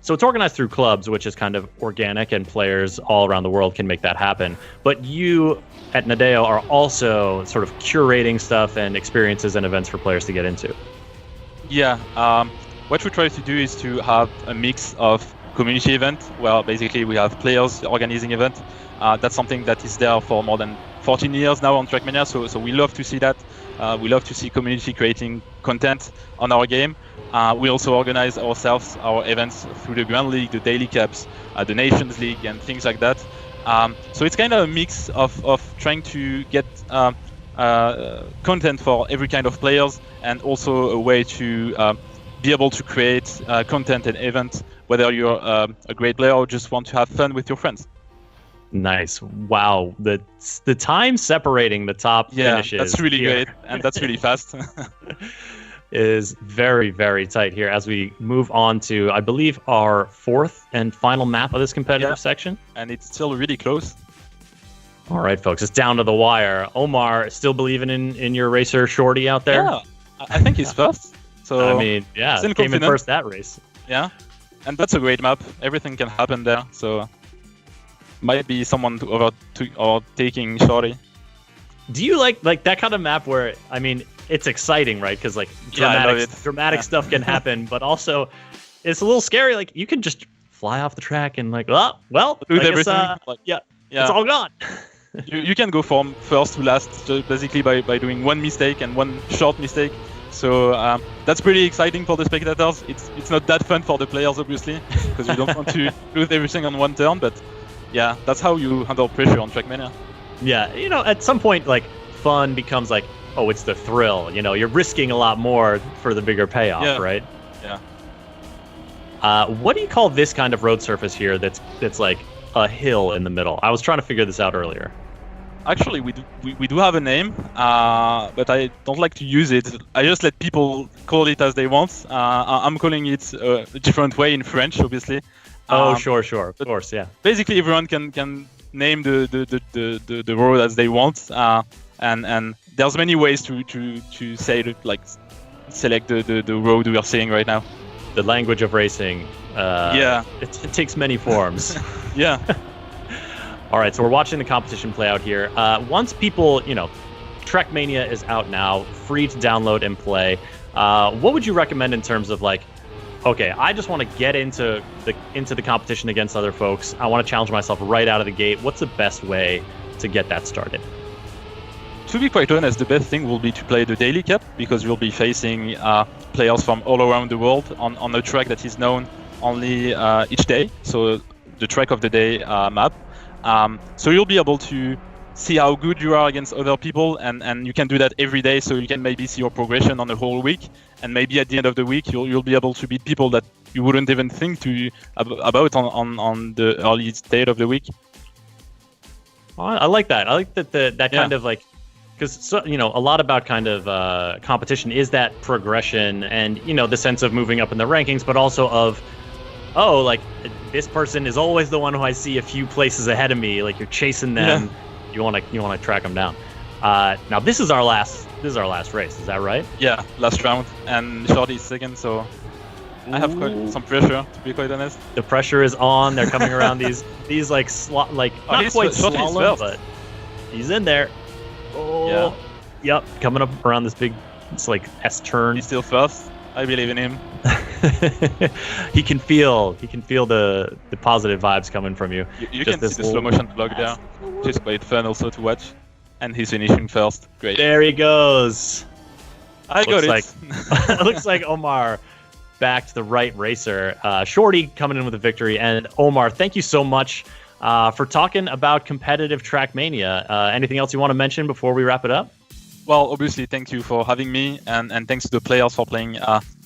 so it's organized through clubs, which is kind of organic, and players all around the world can make that happen. But you at Nadeo are also sort of curating stuff and experiences and events for players to get into. Yeah, what we try to do is to have a mix of community event, where basically we have players organizing event. That's something that is there for more than 14 years now on Trackmania, so we love to see that. We love to see community creating content on our game. We also organize ourselves, our events through the Grand League, the Daily Cups, the Nations League, and things like that. So it's kind of a mix of trying to get content for every kind of players, and also a way to be able to create content and events, whether you're a great player or just want to have fun with your friends. Nice. Wow. The time separating the top finishes. That's really here great, and that's really fast. is very, very tight here as we move on to, I believe, our fourth and final map of this competitive section. And it's still really close. All right, folks, it's down to the wire. Omar, still believing in your racer Shorty out there? Yeah, I think he's first. So I mean, came in first that race. Yeah, and that's a great map. Everything can happen there. So might be someone overtaking Shorty. Do you like that kind of map where, I mean, it's exciting, right? Because dramatic stuff can happen, but also it's a little scary. Like, you can just fly off the track and lose everything. It's all gone. you can go from first to last just basically by doing one mistake and one short mistake. So that's pretty exciting for the spectators. It's not that fun for the players, obviously, because you don't want to lose everything on one turn. But yeah, that's how you handle pressure on Trackmania. Yeah, at some point, fun becomes it's the thrill. You're risking a lot more for the bigger payoff, right? Yeah. What do you call this kind of road surface here that's like a hill in the middle? I was trying to figure this out earlier. Actually, we do have a name, but I don't like to use it. I just let people call it as they want. I'm calling it a different way in French, obviously. Sure, of course, yeah. Basically, everyone can name the road as they want, and there's many ways to say it, select the road we are seeing right now. The language of racing. It takes many forms. Yeah. All right, so we're watching the competition play out here. Once people, Trackmania is out now, free to download and play. What would you recommend in terms of okay, I just want to get into the competition against other folks. I want to challenge myself right out of the gate. What's the best way to get that started? To be quite honest, the best thing will be to play the Daily Cup, because you'll be facing players from all around the world on a track that is known only each day. So the track of the day map. So you'll be able to see how good you are against other people, and you can do that every day, so you can maybe see your progression on the whole week, and maybe at the end of the week you'll be able to beat people that you wouldn't even think about on the early state of the week. I like that. I like that kind of because a lot about kind of competition is that progression and the sense of moving up in the rankings, but also of this person is always the one who I see a few places ahead of me. You're chasing them. Yeah. You want to track them down. Now this is our last race. Is that right? Yeah, last round, and Shorty is second. So I have quite some pressure, to be quite honest. The pressure is on. They're coming around these not quite slalom, but he's in there. Oh, yeah. Yep, coming up around this big, it's S turn. He's still first. I believe in him. He can feel the positive vibes coming from you. You can see the slow motion vlog there, which is quite fun also to watch. And he's finishing first. Great. There he goes. I got it. Looks like Omar backed the right racer. Shorty coming in with a victory. And Omar, thank you so much for talking about competitive Trackmania. Anything else you want to mention before we wrap it up? Well, obviously, thank you for having me, and thanks to the players for playing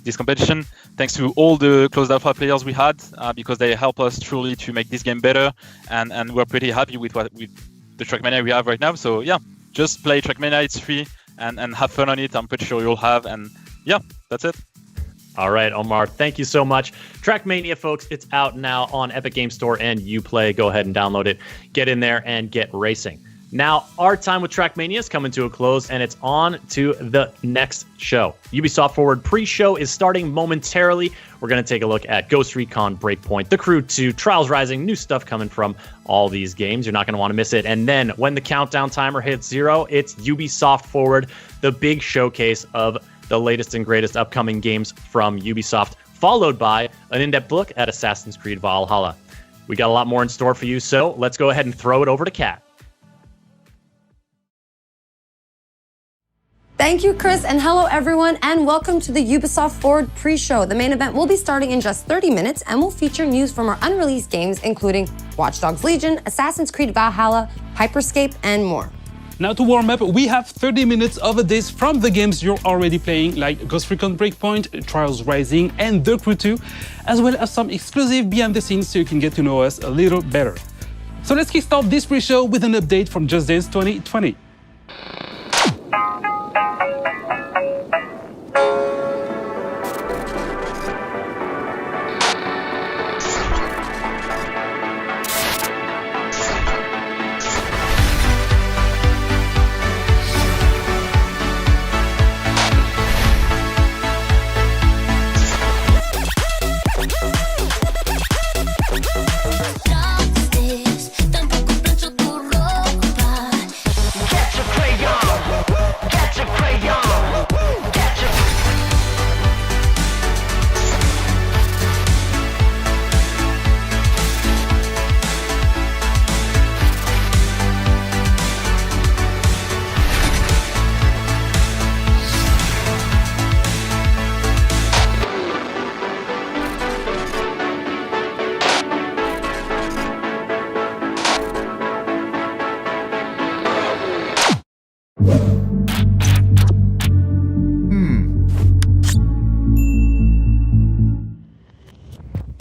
this competition. Thanks to all the closed alpha players we had, because they help us truly to make this game better, and we're pretty happy with the Trackmania we have right now. So yeah, just play Trackmania, it's free, and have fun on it. I'm pretty sure you'll have, and yeah, that's it. All right, Omar, thank you so much. Trackmania, folks, it's out now on Epic Games Store and Uplay. Go ahead and download it. Get in there and get racing. Now, our time with Trackmania is coming to a close, and it's on to the next show. Ubisoft Forward pre-show is starting momentarily. We're going to take a look at Ghost Recon Breakpoint, The Crew 2, Trials Rising, new stuff coming from all these games. You're not going to want to miss it. And then when the countdown timer hits 0, it's Ubisoft Forward, the big showcase of the latest and greatest upcoming games from Ubisoft, followed by an in-depth look at Assassin's Creed Valhalla. We got a lot more in store for you, so let's go ahead and throw it over to Kat. Thank you, Chris, and hello, everyone, and welcome to the Ubisoft Forward pre-show. The main event will be starting in just 30 minutes and will feature news from our unreleased games, including Watch Dogs Legion, Assassin's Creed Valhalla, Hyperscape, and more. Now to warm up, we have 30 minutes of updates from the games you're already playing, like Ghost Recon Breakpoint, Trials Rising, and The Crew 2, as well as some exclusive behind the scenes so you can get to know us a little better. So let's kickstart this pre-show with an update from Just Dance 2020.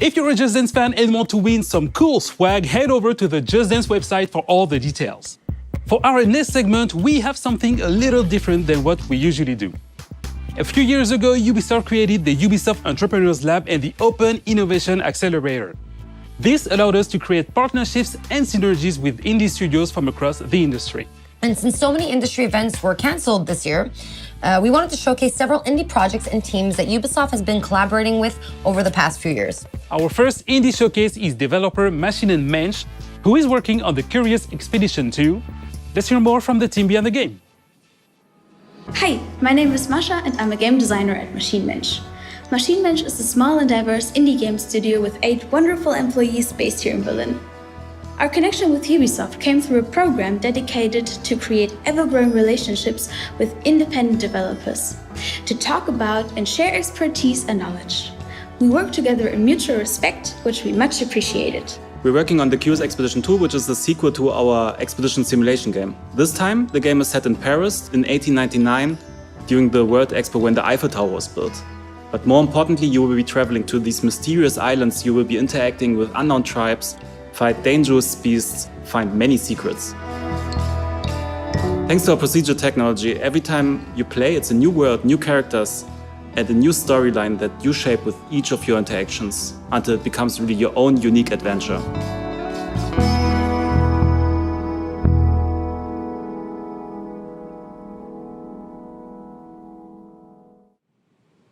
If you're a Just Dance fan and want to win some cool swag, head over to the Just Dance website for all the details. For our next segment, we have something a little different than what we usually do. A few years ago, Ubisoft created the Ubisoft Entrepreneurs Lab and the Open Innovation Accelerator. This allowed us to create partnerships and synergies with indie studios from across the industry. And since so many industry events were canceled this year, we wanted to showcase several indie projects and teams that Ubisoft has been collaborating with over the past few years. Our first indie showcase is developer Machine & Mensch, who is working on the Curious Expedition 2. Let's hear more from the team behind the game. Hi, my name is Masha and I'm a game designer at Machine Mensch. Machine Mensch is a small and diverse indie game studio with 8 wonderful employees based here in Berlin. Our connection with Ubisoft came through a program dedicated to create ever-growing relationships with independent developers, to talk about and share expertise and knowledge. We work together in mutual respect, which we much appreciated. We're working on the Curious Expedition 2, which is the sequel to our expedition simulation game. This time, the game is set in Paris in 1899, during the World Expo when the Eiffel Tower was built. But more importantly, you will be traveling to these mysterious islands, you will be interacting with unknown tribes, fight dangerous beasts, find many secrets. Thanks to our procedure technology, every time you play, it's a new world, new characters, and a new storyline that you shape with each of your interactions until it becomes really your own unique adventure.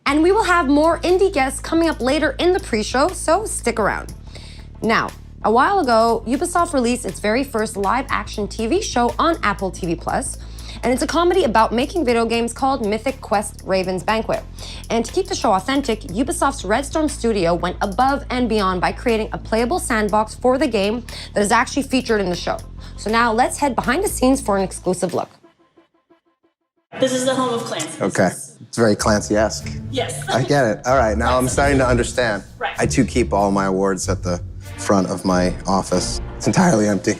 And we will have more indie guests coming up later in the pre-show, so stick around. Now, a while ago, Ubisoft released its very first live-action TV show on Apple TV+, and it's a comedy about making video games called Mythic Quest Raven's Banquet. And to keep the show authentic, Ubisoft's Red Storm studio went above and beyond by creating a playable sandbox for the game that is actually featured in the show. So now let's head behind the scenes for an exclusive look. This is the home of Clancy. Okay. It's very Clancy-esque. Yes. I get it. All right, now I'm starting to understand. Right. I too keep all my awards at the front of my office. It's entirely empty.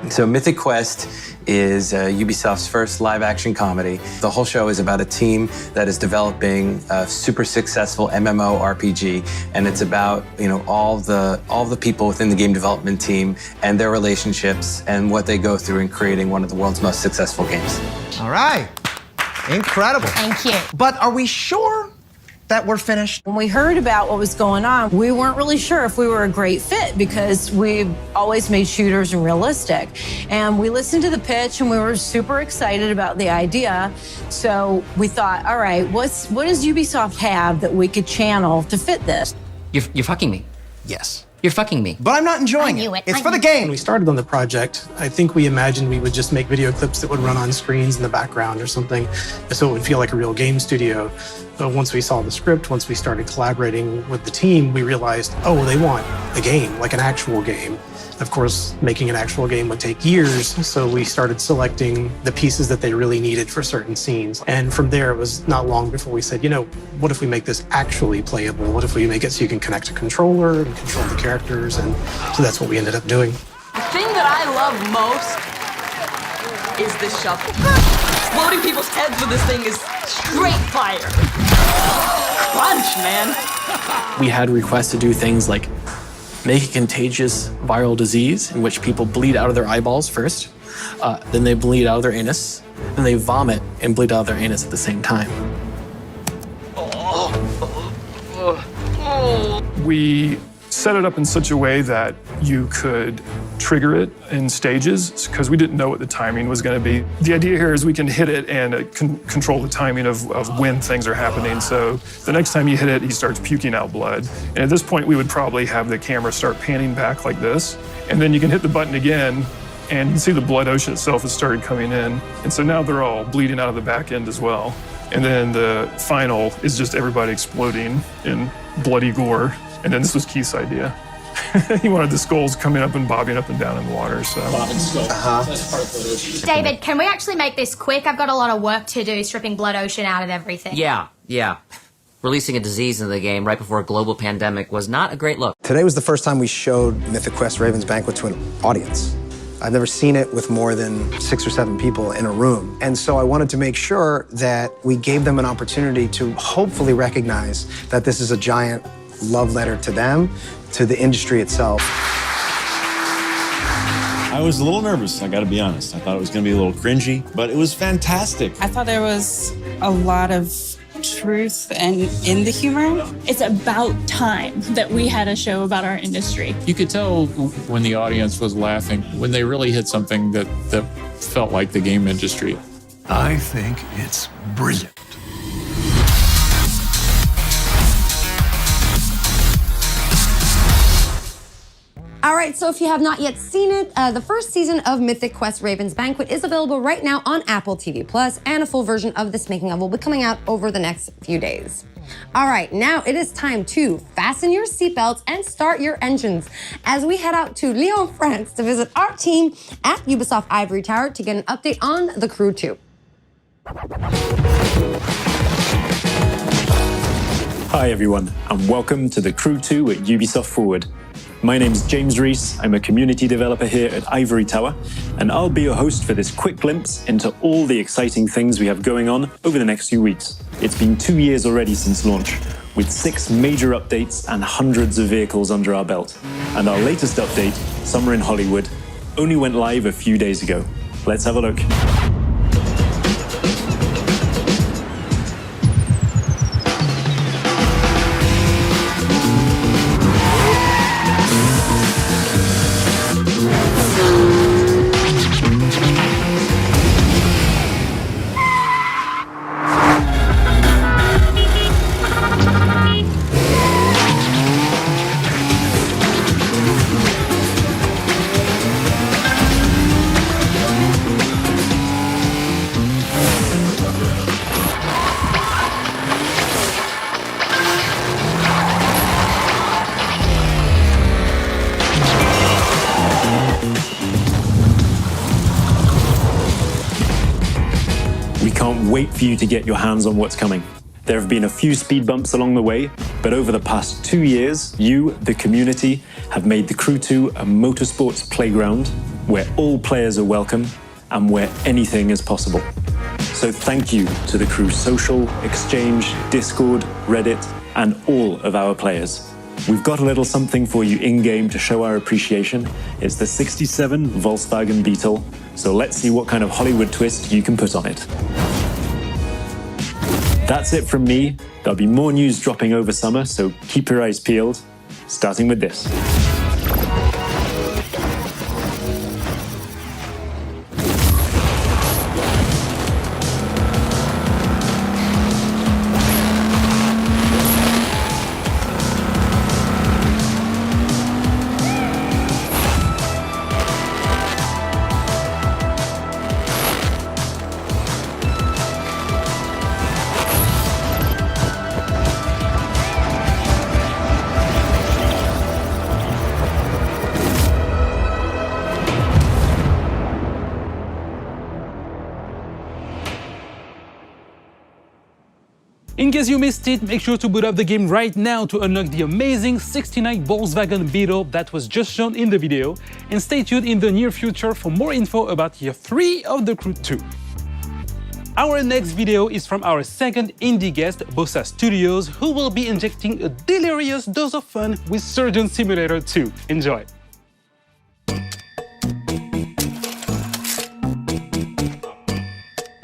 So Mythic Quest is Ubisoft's first live-action comedy. The whole show is about a team that is developing a super successful MMORPG, and it's about all the people within the game development team and their relationships and what they go through in creating one of the world's most successful games. All right. Incredible. Thank you. But are we sure that we're finished? When we heard about what was going on, we weren't really sure if we were a great fit because we've always made shooters realistic. And we listened to the pitch and we were super excited about the idea. So we thought, all right, what does Ubisoft have that we could channel to fit this? You're fucking me. Yes. You're fucking me. But I'm not enjoying it. It's for the game. When we started on the project, I think we imagined we would just make video clips that would run on screens in the background or something, so it would feel like a real game studio. But once we saw the script, once we started collaborating with the team, we realized, oh, they want a game, like an actual game. Of course, making an actual game would take years, so we started selecting the pieces that they really needed for certain scenes. And from there, it was not long before we said, you know, what if we make this actually playable? What if we make it so you can connect a controller and control the characters? And so that's what we ended up doing. The thing that I love most is the shovel. Exploding people's heads with this thing is straight fire. Crunch, man. We had requests to do things like make a contagious viral disease in which people bleed out of their eyeballs first, then they bleed out of their anus, then they vomit and bleed out of their anus at the same time. We set it up in such a way that you could trigger it in stages because we didn't know what the timing was going to be. The idea here is we can hit it and control the timing of when things are happening. So the next time you hit it, he starts puking out blood. And at this point, we would probably have the camera start panning back like this. And then you can hit the button again, and you can see the blood ocean itself has started coming in. And so now they're all bleeding out of the back end as well. And then the final is just everybody exploding in bloody gore. And then this was Keith's idea. He wanted the skulls coming up and bobbing up and down in the water. So. David, can we actually make this quick? I've got a lot of work to do stripping Blood Ocean out of everything. Yeah. Releasing a disease into the game right before a global pandemic was not a great look. Today was the first time we showed Mythic Quest Raven's Banquet to an audience. I've never seen it with more than 6 or 7 people in a room. And so I wanted to make sure that we gave them an opportunity to hopefully recognize that this is a giant love letter to them, to the industry itself. I was a little nervous, I gotta be honest. I thought it was gonna be a little cringy, but it was fantastic. I thought there was a lot of truth and in the humor. It's about time that we had a show about our industry. You could tell when the audience was laughing, when they really hit something that felt like the game industry. I think it's brilliant. All right, so if you have not yet seen it, the first season of Mythic Quest Raven's Banquet is available right now on Apple TV+, and a full version of this making of will be coming out over the next few days. All right, now it is time to fasten your seatbelts and start your engines as we head out to Lyon, France to visit our team at Ubisoft Ivory Tower to get an update on The Crew 2. Hi everyone, and welcome to The Crew 2 at Ubisoft Forward. My name's James Reese, I'm a community developer here at Ivory Tower, and I'll be your host for this quick glimpse into all the exciting things we have going on over the next few weeks. It's been 2 years already since launch, with 6 major updates and hundreds of vehicles under our belt. And our latest update, Summer in Hollywood, only went live a few days ago. Let's have a look. Wait for you to get your hands on what's coming. There have been a few speed bumps along the way, but over the past 2 years, you, the community, have made The Crew 2 a motorsports playground where all players are welcome and where anything is possible. So thank you to The Crew Social, Exchange, Discord, Reddit, and all of our players. We've got a little something for you in-game to show our appreciation. It's the 67 Volkswagen Beetle, so let's see what kind of Hollywood twist you can put on it. That's it from me. There'll be more news dropping over summer, so keep your eyes peeled, starting with this. In case you missed it, make sure to boot up the game right now to unlock the amazing 69 Volkswagen Beetle that was just shown in the video, and stay tuned in the near future for more info about Year 3 of The Crew 2. Our next video is from our second indie guest, Bossa Studios, who will be injecting a delirious dose of fun with Surgeon Simulator 2. Enjoy!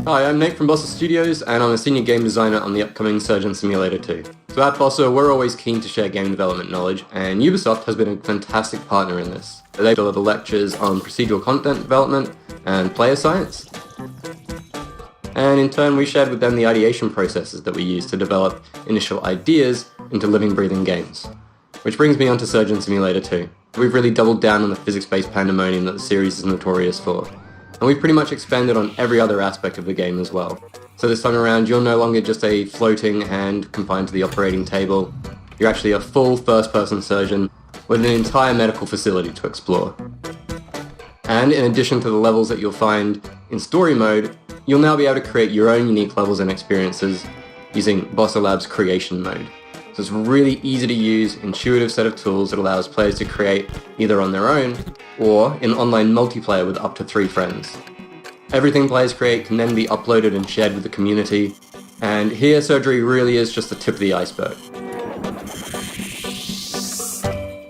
Hi, I'm Nate from Bossa Studios, and I'm a senior game designer on the upcoming Surgeon Simulator 2. So at Bossa, we're always keen to share game development knowledge, and Ubisoft has been a fantastic partner in this. They deliver lectures on procedural content development and player science. And in turn, we shared with them the ideation processes that we use to develop initial ideas into living, breathing games. Which brings me on to Surgeon Simulator 2. We've really doubled down on the physics-based pandemonium that the series is notorious for. And we've pretty much expanded on every other aspect of the game as well. So this time around, you're no longer just a floating hand confined to the operating table. You're actually a full first-person surgeon with an entire medical facility to explore. And in addition to the levels that you'll find in story mode, you'll now be able to create your own unique levels and experiences using Bossa Labs creation mode. So it's a really easy to use, intuitive set of tools that allows players to create either on their own or in online multiplayer with up to 3 friends. Everything players create can then be uploaded and shared with the community, and here surgery really is just the tip of the iceberg.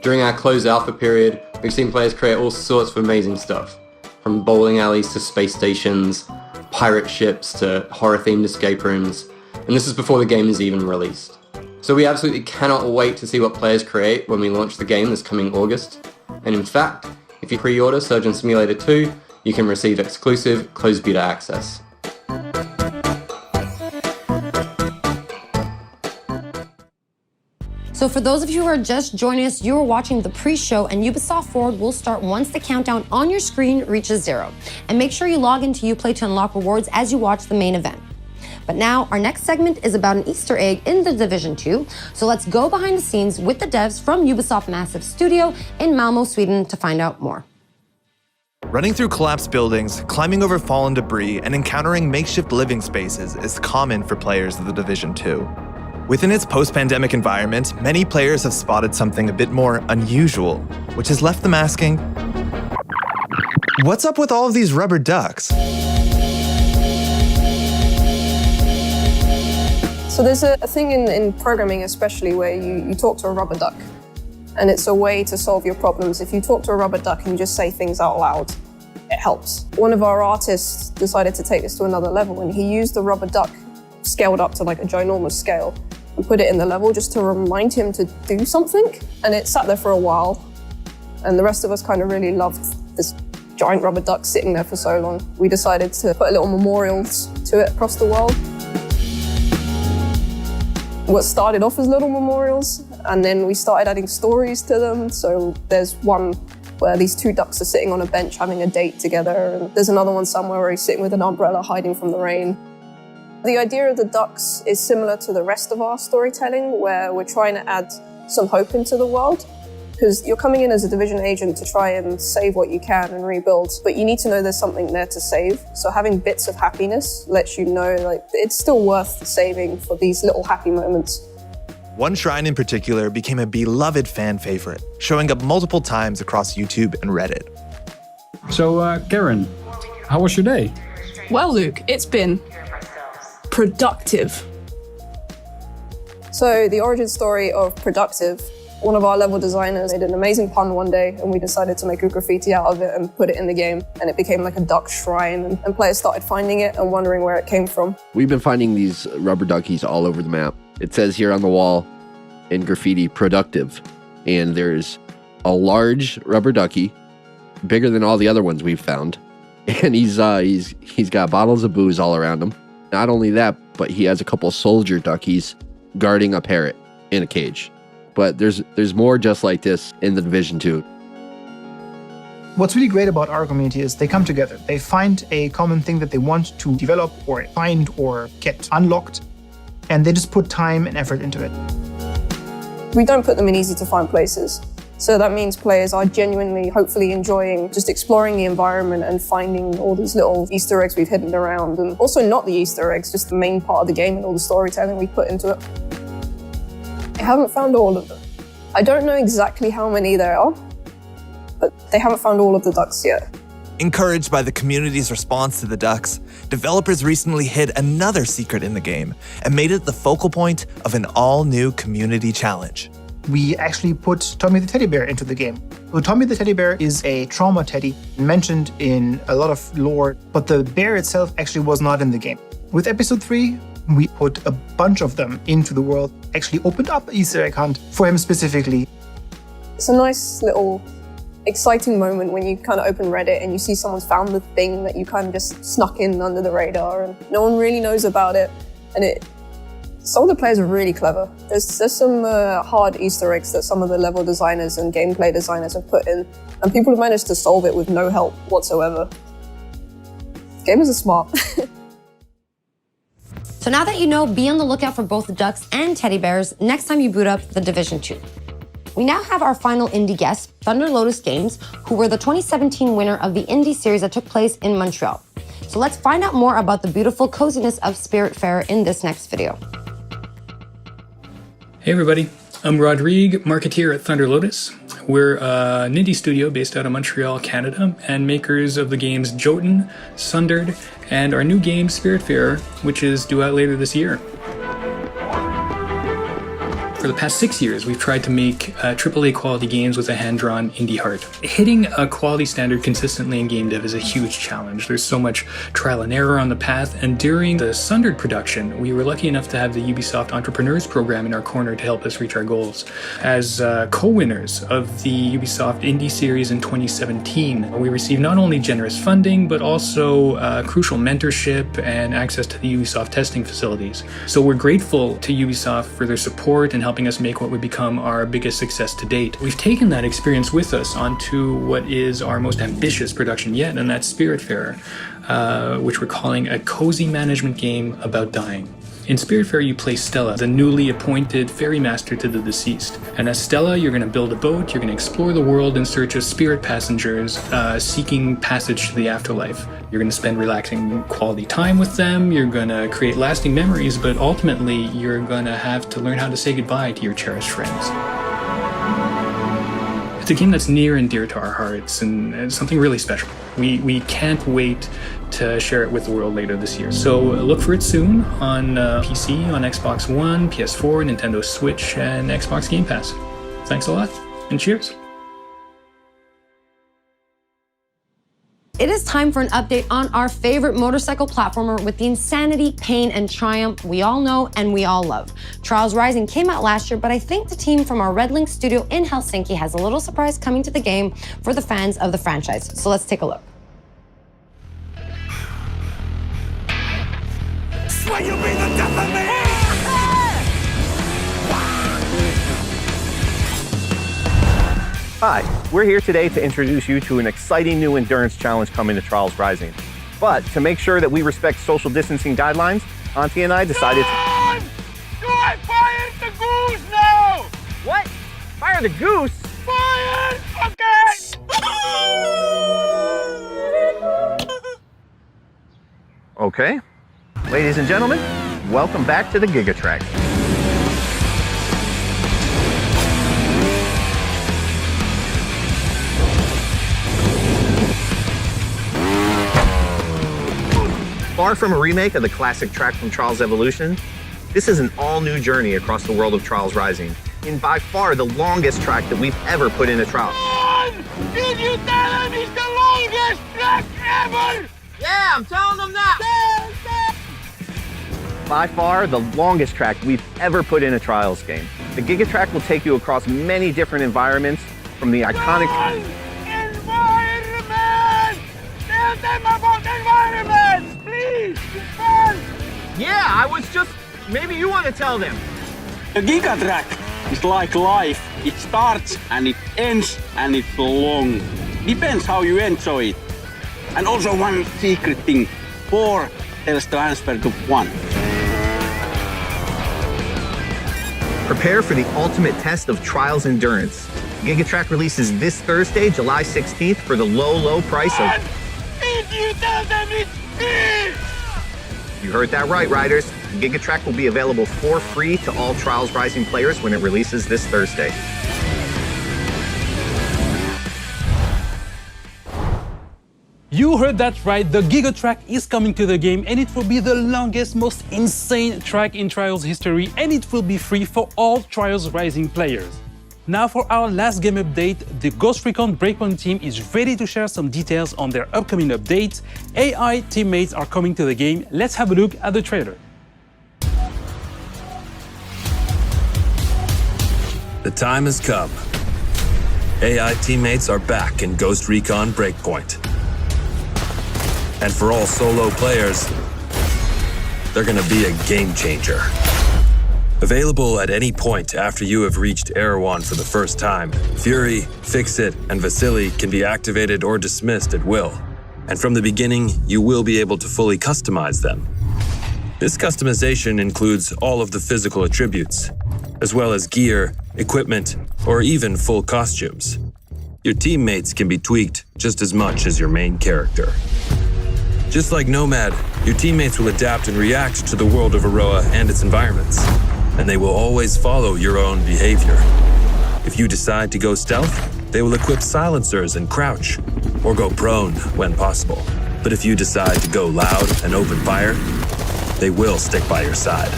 During our closed alpha period, we've seen players create all sorts of amazing stuff, from bowling alleys to space stations, pirate ships to horror-themed escape rooms, and this is before the game is even released. So we absolutely cannot wait to see what players create when we launch the game this coming August. And in fact, if you pre-order Surgeon Simulator 2, you can receive exclusive closed beta access. So for those of you who are just joining us, you are watching the pre-show, and Ubisoft Forward will start once the countdown on your screen reaches 0. And make sure you log into Uplay to unlock rewards as you watch the main event. But now, our next segment is about an Easter egg in The Division 2, so let's go behind the scenes with the devs from Ubisoft Massive Studio in Malmo, Sweden to find out more. Running through collapsed buildings, climbing over fallen debris, and encountering makeshift living spaces is common for players of The Division 2. Within its post-pandemic environment, many players have spotted something a bit more unusual, which has left them asking, what's up with all of these rubber ducks? So there's a thing in programming especially where you talk to a rubber duck, and it's a way to solve your problems. If you talk to a rubber duck and you just say things out loud, it helps. One of our artists decided to take this to another level, and he used the rubber duck scaled up to like a ginormous scale and put it in the level just to remind him to do something. And it sat there for a while, and the rest of us kind of really loved this giant rubber duck sitting there for so long. We decided to put little memorials to it across the world. What started off as little memorials, and then we started adding stories to them. So there's one where these 2 ducks are sitting on a bench having a date together, and there's another one somewhere where he's sitting with an umbrella hiding from the rain. The idea of the ducks is similar to the rest of our storytelling, where we're trying to add some hope into the world. Because you're coming in as a Division agent to try and save what you can and rebuild, but you need to know there's something there to save. So having bits of happiness lets you know like it's still worth saving for these little happy moments. One shrine in particular became a beloved fan favorite, showing up multiple times across YouTube and Reddit. So, Karen, how was your day? Well, Luke, it's been productive. So the origin story of Productive One of our level designers made an amazing pun one day, and we decided to make a graffiti out of it and put it in the game, and it became like a duck shrine, and players started finding it and wondering where it came from. We've been finding these rubber duckies all over the map. It says here on the wall in graffiti, productive, and there's a large rubber ducky, bigger than all the other ones we've found, and he's got bottles of booze all around him. Not only that, but he has a couple soldier duckies guarding a parrot in a cage. But there's more just like this in the Division 2. What's really great about our community is they come together. They find a common thing that they want to develop or find or get unlocked, and they just put time and effort into it. We don't put them in easy to find places. So that means players are genuinely, hopefully enjoying just exploring the environment and finding all these little Easter eggs we've hidden around. And also not the Easter eggs, just the main part of the game and all the storytelling we put into it. I haven't found all of them. I don't know exactly how many there are, but they haven't found all of the ducks yet. Encouraged by the community's response to the ducks, developers recently hid another secret in the game and made it the focal point of an all-new community challenge. We actually put Tommy the teddy bear into the game. So Tommy the teddy bear is a trauma teddy mentioned in a lot of lore, but the bear itself actually was not in the game. With episode 3, we put a bunch of them into the world, actually opened up an Easter egg hunt for him specifically. It's a nice little exciting moment when you kind of open Reddit and you see someone's found the thing that you kind of just snuck in under the radar and no one really knows about it. And some of the players are really clever. There's some hard Easter eggs that some of the level designers and gameplay designers have put in, and people have managed to solve it with no help whatsoever. Gamers are smart. So now that you know, be on the lookout for both the ducks and teddy bears next time you boot up the Division 2. We now have our final indie guest, Thunder Lotus Games, who were the 2017 winner of the indie series that took place in Montreal. So let's find out more about the beautiful coziness of Spiritfarer in this next video. Hey everybody, I'm Rodrigue, marketeer at Thunder Lotus. We're an indie studio based out of Montreal, Canada, and makers of the games Jotun, Sundered, and our new game Spiritfarer, which is due out later this year. For the past 6 years, we've tried to make AAA quality games with a hand-drawn indie heart. Hitting a quality standard consistently in game dev is a huge challenge. There's so much trial and error on the path, and during the Sundered production, we were lucky enough to have the Ubisoft Entrepreneurs program in our corner to help us reach our goals. As co-winners of the Ubisoft Indie Series in 2017, we received not only generous funding, but also crucial mentorship and access to the Ubisoft testing facilities. So we're grateful to Ubisoft for their support and helping us make what would become our biggest success to date. We've taken that experience with us onto what is our most ambitious production yet, and that's Spiritfarer, which we're calling a cozy management game about dying. In Spiritfarer, you play Stella, the newly appointed ferry master to the deceased. And as Stella, you're going to build a boat, you're going to explore the world in search of spirit passengers seeking passage to the afterlife. You're going to spend relaxing quality time with them, you're going to create lasting memories, but ultimately, you're going to have to learn how to say goodbye to your cherished friends. It's a game that's near and dear to our hearts and it's something really special. We can't wait to share it with the world later this year. So look for it soon on PC, on Xbox One, PS4, Nintendo Switch, and Xbox Game Pass. Thanks a lot, and cheers. It is time for an update on our favorite motorcycle platformer with the insanity, pain, and triumph we all know and we all love. Trials Rising came out last year, but I think the team from our Red Link studio in Helsinki has a little surprise coming to the game for the fans of the franchise. So let's take a look. Swear you'll be the death of me! Hi, we're here today to introduce you to an exciting new endurance challenge coming to Trials Rising. But to make sure that we respect social distancing guidelines, Auntie and I decided to... Do I fire the goose now? What? Fire the goose? Fire! Okay! Okay. Ladies and gentlemen, welcome back to the Gigatrack. Far from a remake of the classic track from Trials Evolution, this is an all-new journey across the world of Trials Rising, in by far the longest track that we've ever put in a trial. Did you tell him it's the longest track ever? Yeah, I'm telling them that. By far the longest track we've ever put in a Trials game. The Gigatrack will take you across many different environments, from the iconic... Environment! Tell them about environment! Please! Yeah, maybe you want to tell them. The Gigatrack is like life. It starts and it ends and it's long. Depends how you enjoy it. And also one secret thing. 4 tells transfer to 1. Prepare for the ultimate test of Trials endurance. Gigatrack releases this Thursday, July 16th for the low price of... If you tell them it's free! You heard that right, riders. Gigatrack will be available for free to all Trials Rising players when it releases this Thursday. You heard that right, the Gigatrack is coming to the game and it will be the longest, most insane track in Trials history, and it will be free for all Trials Rising players. Now for our last game update, the Ghost Recon Breakpoint team is ready to share some details on their upcoming update. AI teammates are coming to the game. Let's have a look at the trailer. The time has come. AI teammates are back in Ghost Recon Breakpoint. And for all solo players, they're gonna be a game changer. Available at any point after you have reached Erewhon for the first time, Fury, Fix-It, and Vasily can be activated or dismissed at will. And from the beginning, you will be able to fully customize them. This customization includes all of the physical attributes, as well as gear, equipment, or even full costumes. Your teammates can be tweaked just as much as your main character. Just like Nomad, your teammates will adapt and react to the world of Aroa and its environments, and they will always follow your own behavior. If you decide to go stealth, they will equip silencers and crouch, or go prone when possible. But if you decide to go loud and open fire, they will stick by your side.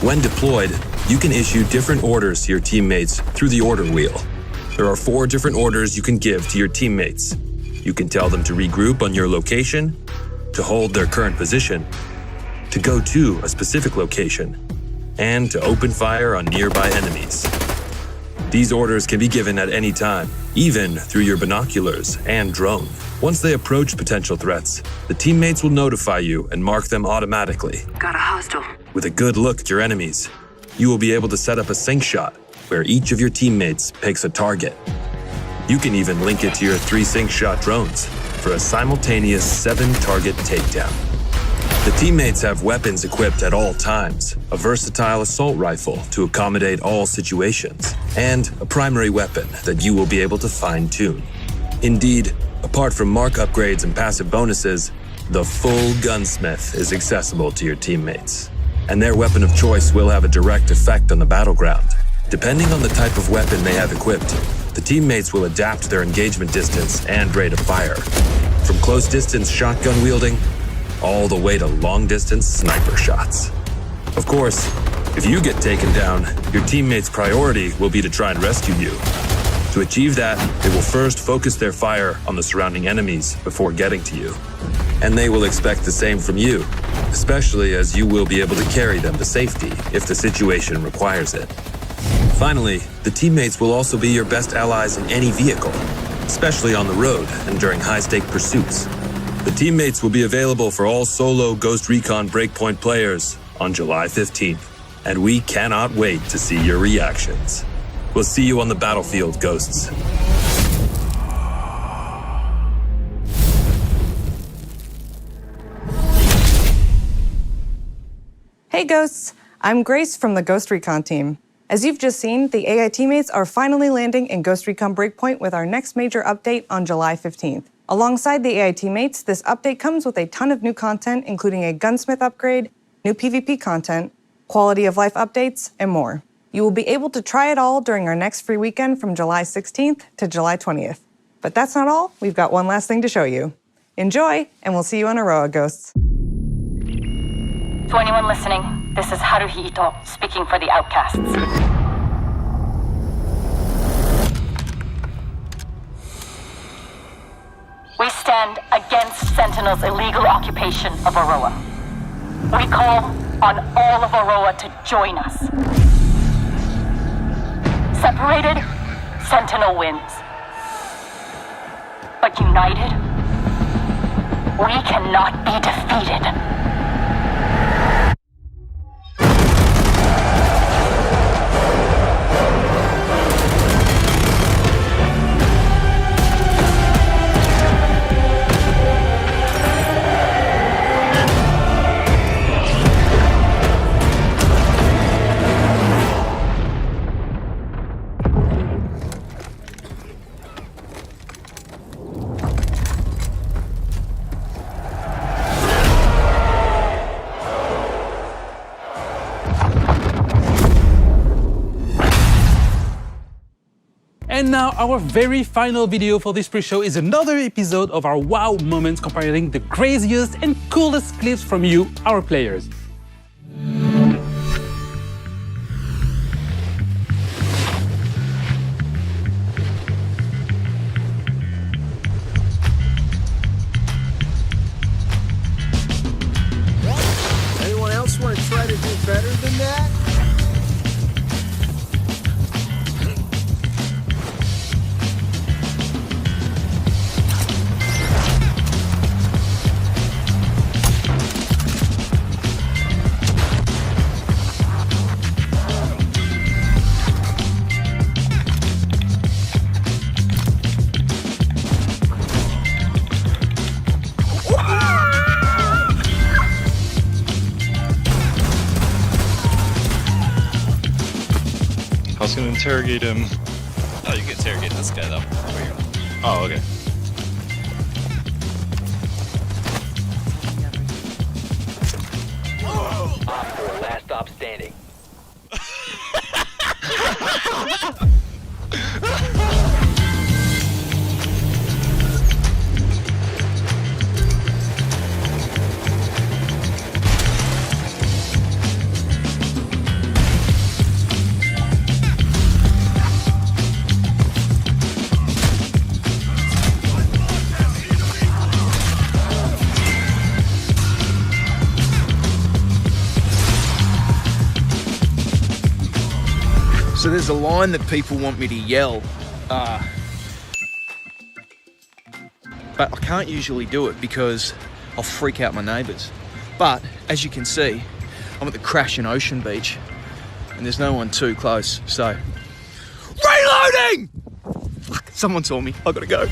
When deployed, you can issue different orders to your teammates through the order wheel. There are 4 different orders you can give to your teammates. You can tell them to regroup on your location, to hold their current position, to go to a specific location, and to open fire on nearby enemies. These orders can be given at any time, even through your binoculars and drone. Once they approach potential threats, the teammates will notify you and mark them automatically. Got a hostile. With a good look at your enemies, you will be able to set up a sync shot where each of your teammates picks a target. You can even link it to your 3 sync shot drones for a simultaneous 7-target takedown. The teammates have weapons equipped at all times, a versatile assault rifle to accommodate all situations, and a primary weapon that you will be able to fine-tune. Indeed, apart from mark upgrades and passive bonuses, the full gunsmith is accessible to your teammates, and their weapon of choice will have a direct effect on the battleground. Depending on the type of weapon they have equipped, the teammates will adapt their engagement distance and rate of fire, from close-distance shotgun wielding all the way to long-distance sniper shots. Of course, if you get taken down, your teammates' priority will be to try and rescue you. To achieve that, they will first focus their fire on the surrounding enemies before getting to you. And they will expect the same from you, especially as you will be able to carry them to safety if the situation requires it. Finally, the teammates will also be your best allies in any vehicle, especially on the road and during high-stake pursuits. The teammates will be available for all solo Ghost Recon Breakpoint players on July 15th, and we cannot wait to see your reactions. We'll see you on the battlefield, Ghosts. Hey Ghosts, I'm Grace from the Ghost Recon team. As you've just seen, the AI teammates are finally landing in Ghost Recon Breakpoint with our next major update on July 15th. Alongside the AI teammates, this update comes with a ton of new content, including a gunsmith upgrade, new PvP content, quality of life updates, and more. You will be able to try it all during our next free weekend from July 16th to July 20th. But that's not all, we've got one last thing to show you. Enjoy, and we'll see you on Aroa, Ghosts. To anyone listening, this is Haruhi Ito speaking for the Outcasts. We stand against Sentinel's illegal occupation of Aroa. We call on all of Aroa to join us. Separated, Sentinel wins. But united, we cannot be defeated. And now our very final video for this pre-show is another episode of our wow moments comparing the craziest and coolest clips from you, our players. Anyone else want to try to do better than that? I was gonna interrogate him. Oh, you can interrogate this guy though. Oh, okay. Last stop standing. So there's a line that people want me to yell, but I can't usually do it because I'll freak out my neighbours. But as you can see, I'm at the Crashing Ocean Beach and there's no one too close, so... Reloading! Fuck, someone saw me, I gotta go.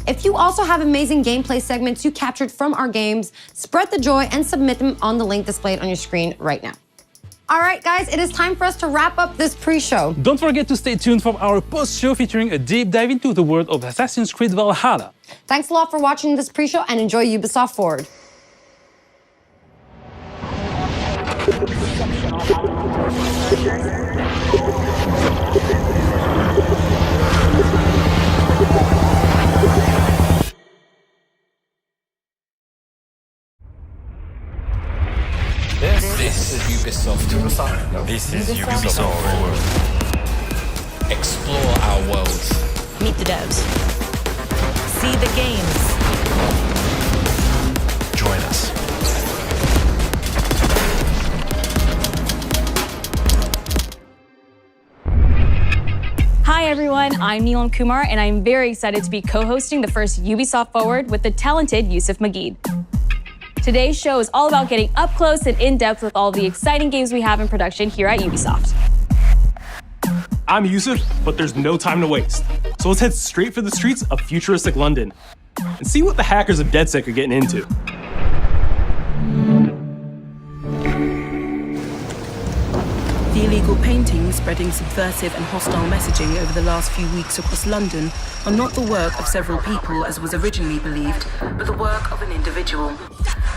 If you also have amazing gameplay segments you captured from our games, spread the joy and submit them on the link displayed on your screen right now. All right, guys, it is time for us to wrap up this pre-show. Don't forget to stay tuned for our post-show featuring a deep dive into the world of Assassin's Creed Valhalla. Thanks a lot for watching this pre-show and enjoy Ubisoft Forward. This is Ubisoft. This is Ubisoft Forward. Explore our worlds. Meet the devs. See the games. Join us. Hi everyone, I'm Neelam Kumar and I'm very excited to be co-hosting the first Ubisoft Forward with the talented Yusuf Mageed. Today's show is all about getting up close and in-depth with all the exciting games we have in production here at Ubisoft. I'm Yusuf, but there's no time to waste. So let's head straight for the streets of futuristic London and see what the hackers of DedSec are getting into. Feeling difficult paintings spreading subversive and hostile messaging over the last few weeks across London are not the work of several people as was originally believed, but the work of an individual.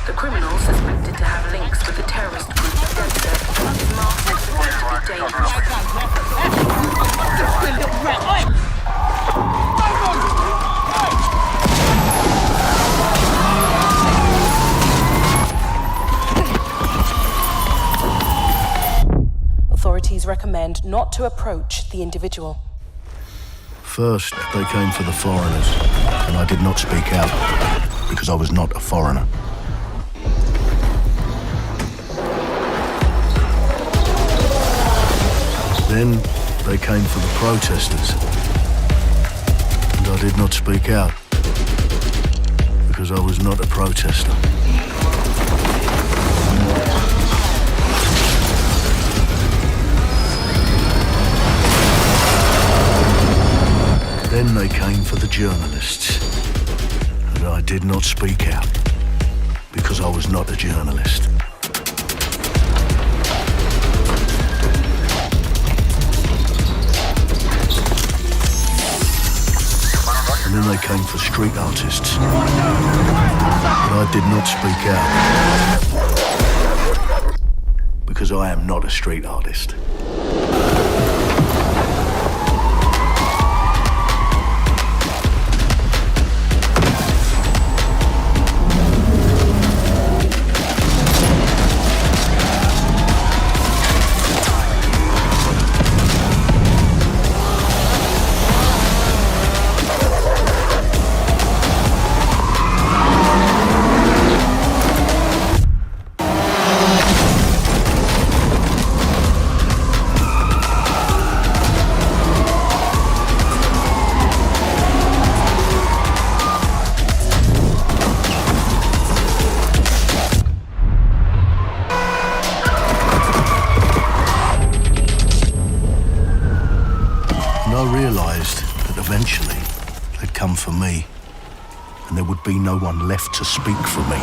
The criminal suspected to have links with the terrorist group Delta is marked as potentially dangerous. Authorities recommend not to approach the individual. First, they came for the foreigners, and I did not speak out because I was not a foreigner. Then they came for the protesters, and I did not speak out because I was not a protester. Then they came for the journalists, and I did not speak out because I was not a journalist. And then they came for street artists, and I did not speak out because I am not a street artist. For me, and there would be no one left to speak for me.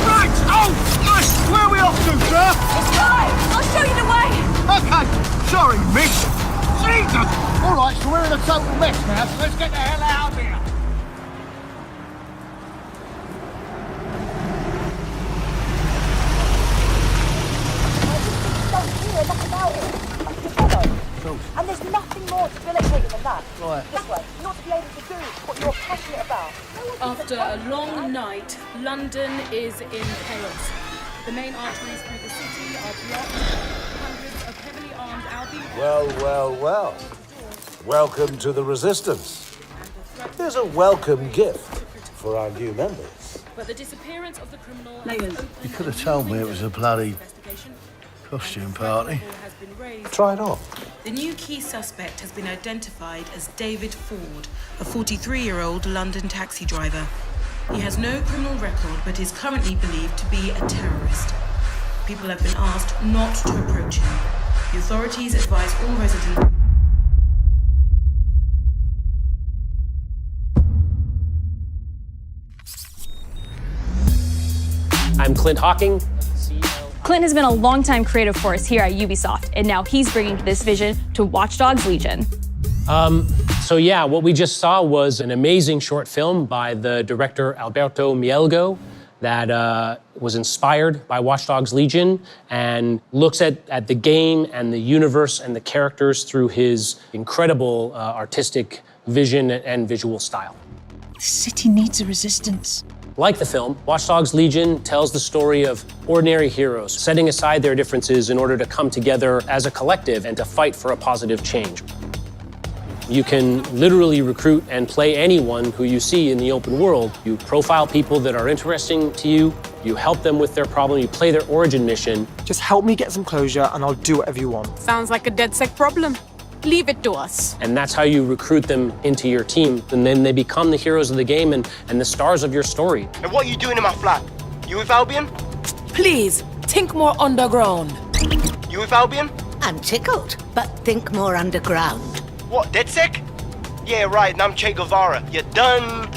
Right! Oh! Nice! Where are we off to, sir? It's fine! I'll show you the way! Okay, sorry, miss. Jesus! All right, so we're in a total mess now, so let's get the hell out of here. Don't hear enough about it. And there's nothing more debilitating than that. Right. This way, not to be able to do what you're passionate about. After a long night, London is in chaos. The main arteries through the city are blocked. Hundreds of heavily armed Albion... Well. Welcome to the Resistance. Here's a welcome gift for our new members. But the disappearance of the criminal... You could have told me it was a bloody costume party. Try it on. The new key suspect has been identified as David Ford, a 43-year-old London taxi driver. He has no criminal record, but is currently believed to be a terrorist. People have been asked not to approach him. The authorities advise all residents... I'm Clint Hawking. Clint has been a longtime creative force here at Ubisoft, and now he's bringing this vision to Watch Dogs Legion. What we just saw was an amazing short film by the director Alberto Mielgo that was inspired by Watch Dogs Legion and looks at the game and the universe and the characters through his incredible artistic vision and visual style. The city needs a resistance. Like the film, Watch Dogs Legion tells the story of ordinary heroes setting aside their differences in order to come together as a collective and to fight for a positive change. You can literally recruit and play anyone who you see in the open world. You profile people that are interesting to you, you help them with their problem, you play their origin mission. Just help me get some closure and I'll do whatever you want. Sounds like a DedSec problem. Leave it to us. And that's how you recruit them into your team. And then they become the heroes of the game and the stars of your story. And what are you doing in my flat? You with Albion? Please, Think more underground. You with Albion? I'm tickled, but think more underground. What, DedSec? Yeah, right, and I'm Che Guevara. You done?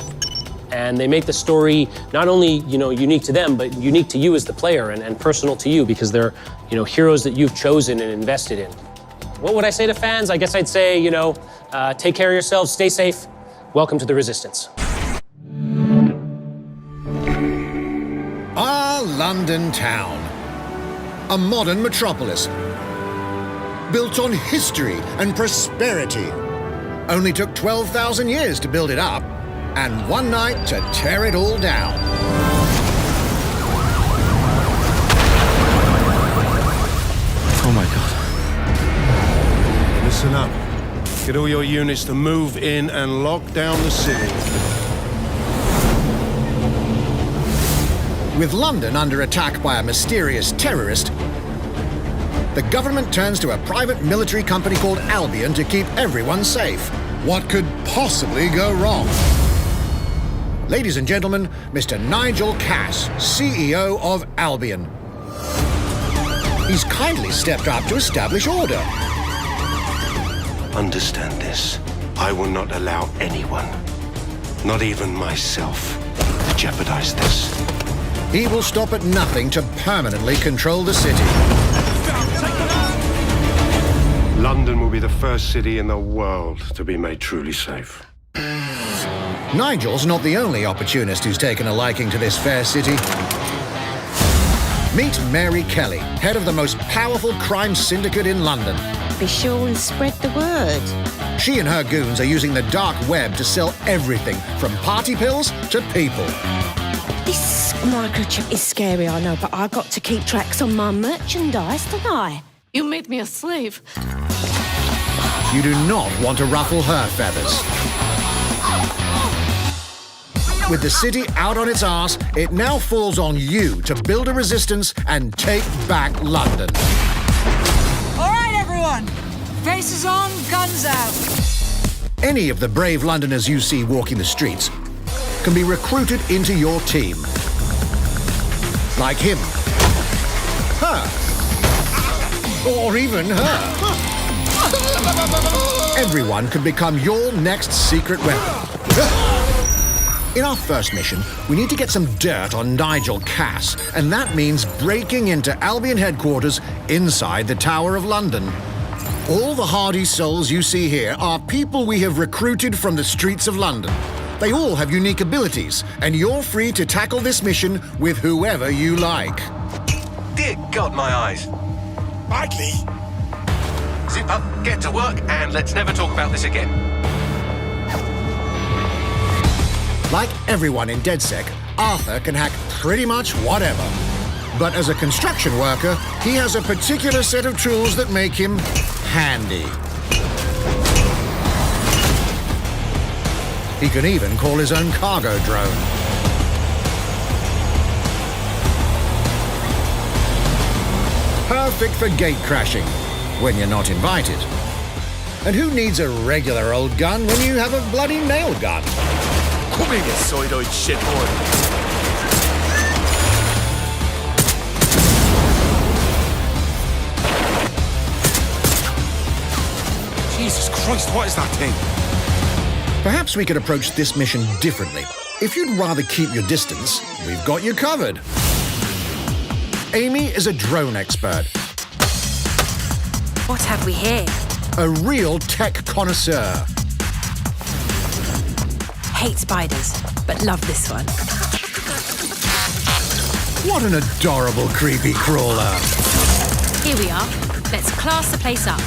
And they make the story not only, unique to them, but unique to you as the player and personal to you because they're, heroes that you've chosen and invested in. What would I say to fans? I guess I'd say, take care of yourselves, stay safe. Welcome to the Resistance. Our London town. A modern metropolis. Built on history and prosperity. Only took 12,000 years to build it up, and one night to tear it all down. Oh my God. Listen up. Get all your units to move in and lock down the city. With London under attack by a mysterious terrorist, the government turns to a private military company called Albion to keep everyone safe. What could possibly go wrong? Ladies and gentlemen, Mr. Nigel Cass, CEO of Albion. He's kindly stepped up to establish order. Understand this. I will not allow anyone, not even myself, to jeopardize this. He will stop at nothing to permanently control the city. London will be the first city in the world to be made truly safe. Nigel's not the only opportunist who's taken a liking to this fair city. Meet Mary Kelly, head of the most powerful crime syndicate in London. Be sure and spread the word. She and her goons are using the dark web to sell everything from party pills to people. This microchip is scary, I know, but I got to keep tracks on my merchandise, don't I? You made me a slave. You do not want to ruffle her feathers. With the city out on its arse, it now falls on you to build a resistance and take back London. All right, everyone. Faces on, guns out. Any of the brave Londoners you see walking the streets can be recruited into your team. Like him. Her. Or even her. Everyone can become your next secret weapon. In our first mission, we need to get some dirt on Nigel Cass, and that means breaking into Albion headquarters inside the Tower of London. All the hardy souls you see here are people we have recruited from the streets of London. They all have unique abilities, and you're free to tackle this mission with whoever you like. Dear God, my eyes. Mikey! Zip up, get to work, and let's never talk about this again. Like everyone in DedSec, Arthur can hack pretty much whatever. But as a construction worker, he has a particular set of tools that make him handy. He can even call his own cargo drone. Perfect for gate crashing, when you're not invited. And who needs a regular old gun when you have a bloody nail gun? Come here, you soy-eyed shitboy. Jesus Christ, what is that thing? Perhaps we could approach this mission differently. If you'd rather keep your distance, we've got you covered. Amy is a drone expert. What have we here? A real tech connoisseur. Hate spiders, but love this one. What an adorable creepy crawler. Here we are. Let's class the place up.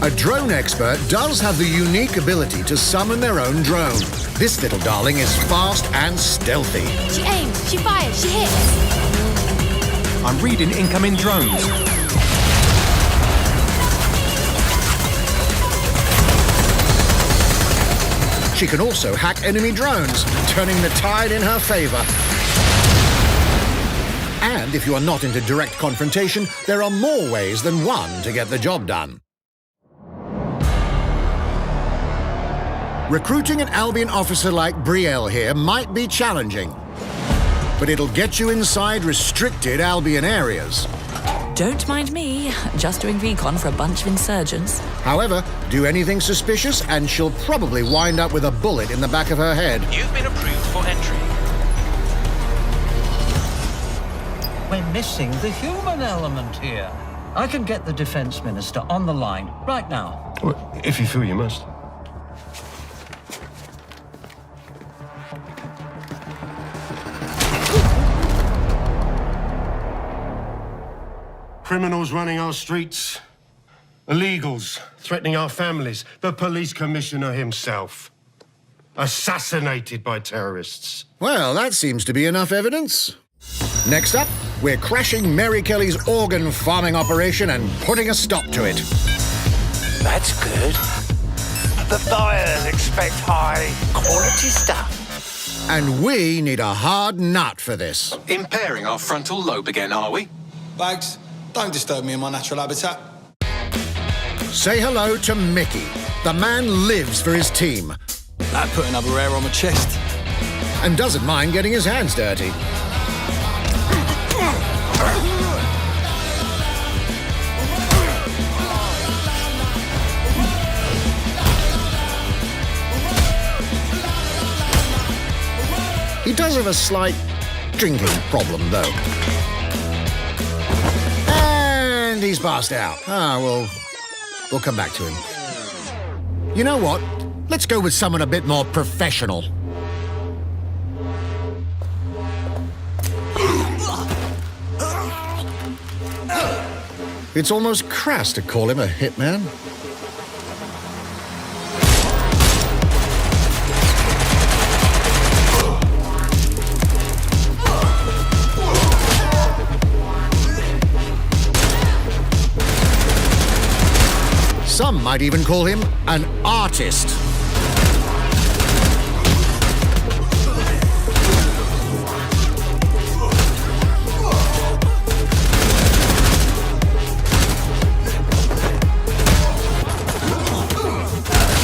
A drone expert does have the unique ability to summon their own drone. This little darling is fast and stealthy. She aims, she fires, she hits. I'm reading incoming drones. She can also hack enemy drones, turning the tide in her favor. And if you are not into direct confrontation, there are more ways than one to get the job done. Recruiting an Albion officer like Brielle here might be challenging. but it'll get you inside restricted Albion areas. Don't mind me, just doing recon for a bunch of insurgents. However, do anything suspicious and she'll probably wind up with a bullet in the back of her head. You've been approved for entry. We're missing the human element here. I can get the Defense Minister on the line right now. Well, if you feel you must. Criminals running our streets, illegals threatening our families, the police commissioner himself, assassinated by terrorists. Well, that seems to be enough evidence. Next up, we're crashing Mary Kelly's organ farming operation and putting a stop to it. That's good. The buyers expect high quality stuff. And we need a hard nut for this. Impairing our frontal lobe again, are we? Bags, don't disturb me in my natural habitat. Say hello to Mickey. The man lives for his team. That put another hair on my chest. And doesn't mind getting his hands dirty. He does have a slight drinking problem, though. And he's passed out. We'll come back to him. You know what? Let's go with someone a bit more professional. It's almost crass to call him a hitman. Some might even call him an artist.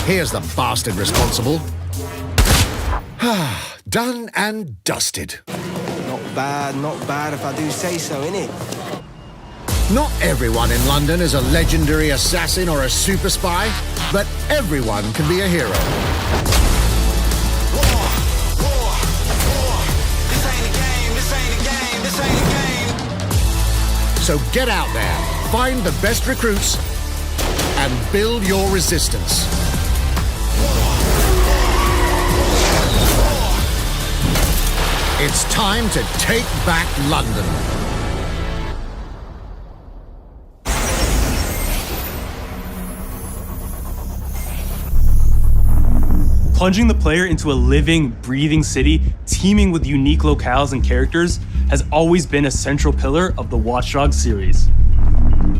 Here's the bastard responsible. Done and dusted. Not bad if I do say so, innit? Not everyone in London is a legendary assassin or a super spy, but everyone can be a hero. So get out there, find the best recruits, and build your resistance. It's time to take back London. Plunging the player into a living, breathing city teeming with unique locales and characters has always been a central pillar of the Watch Dogs series.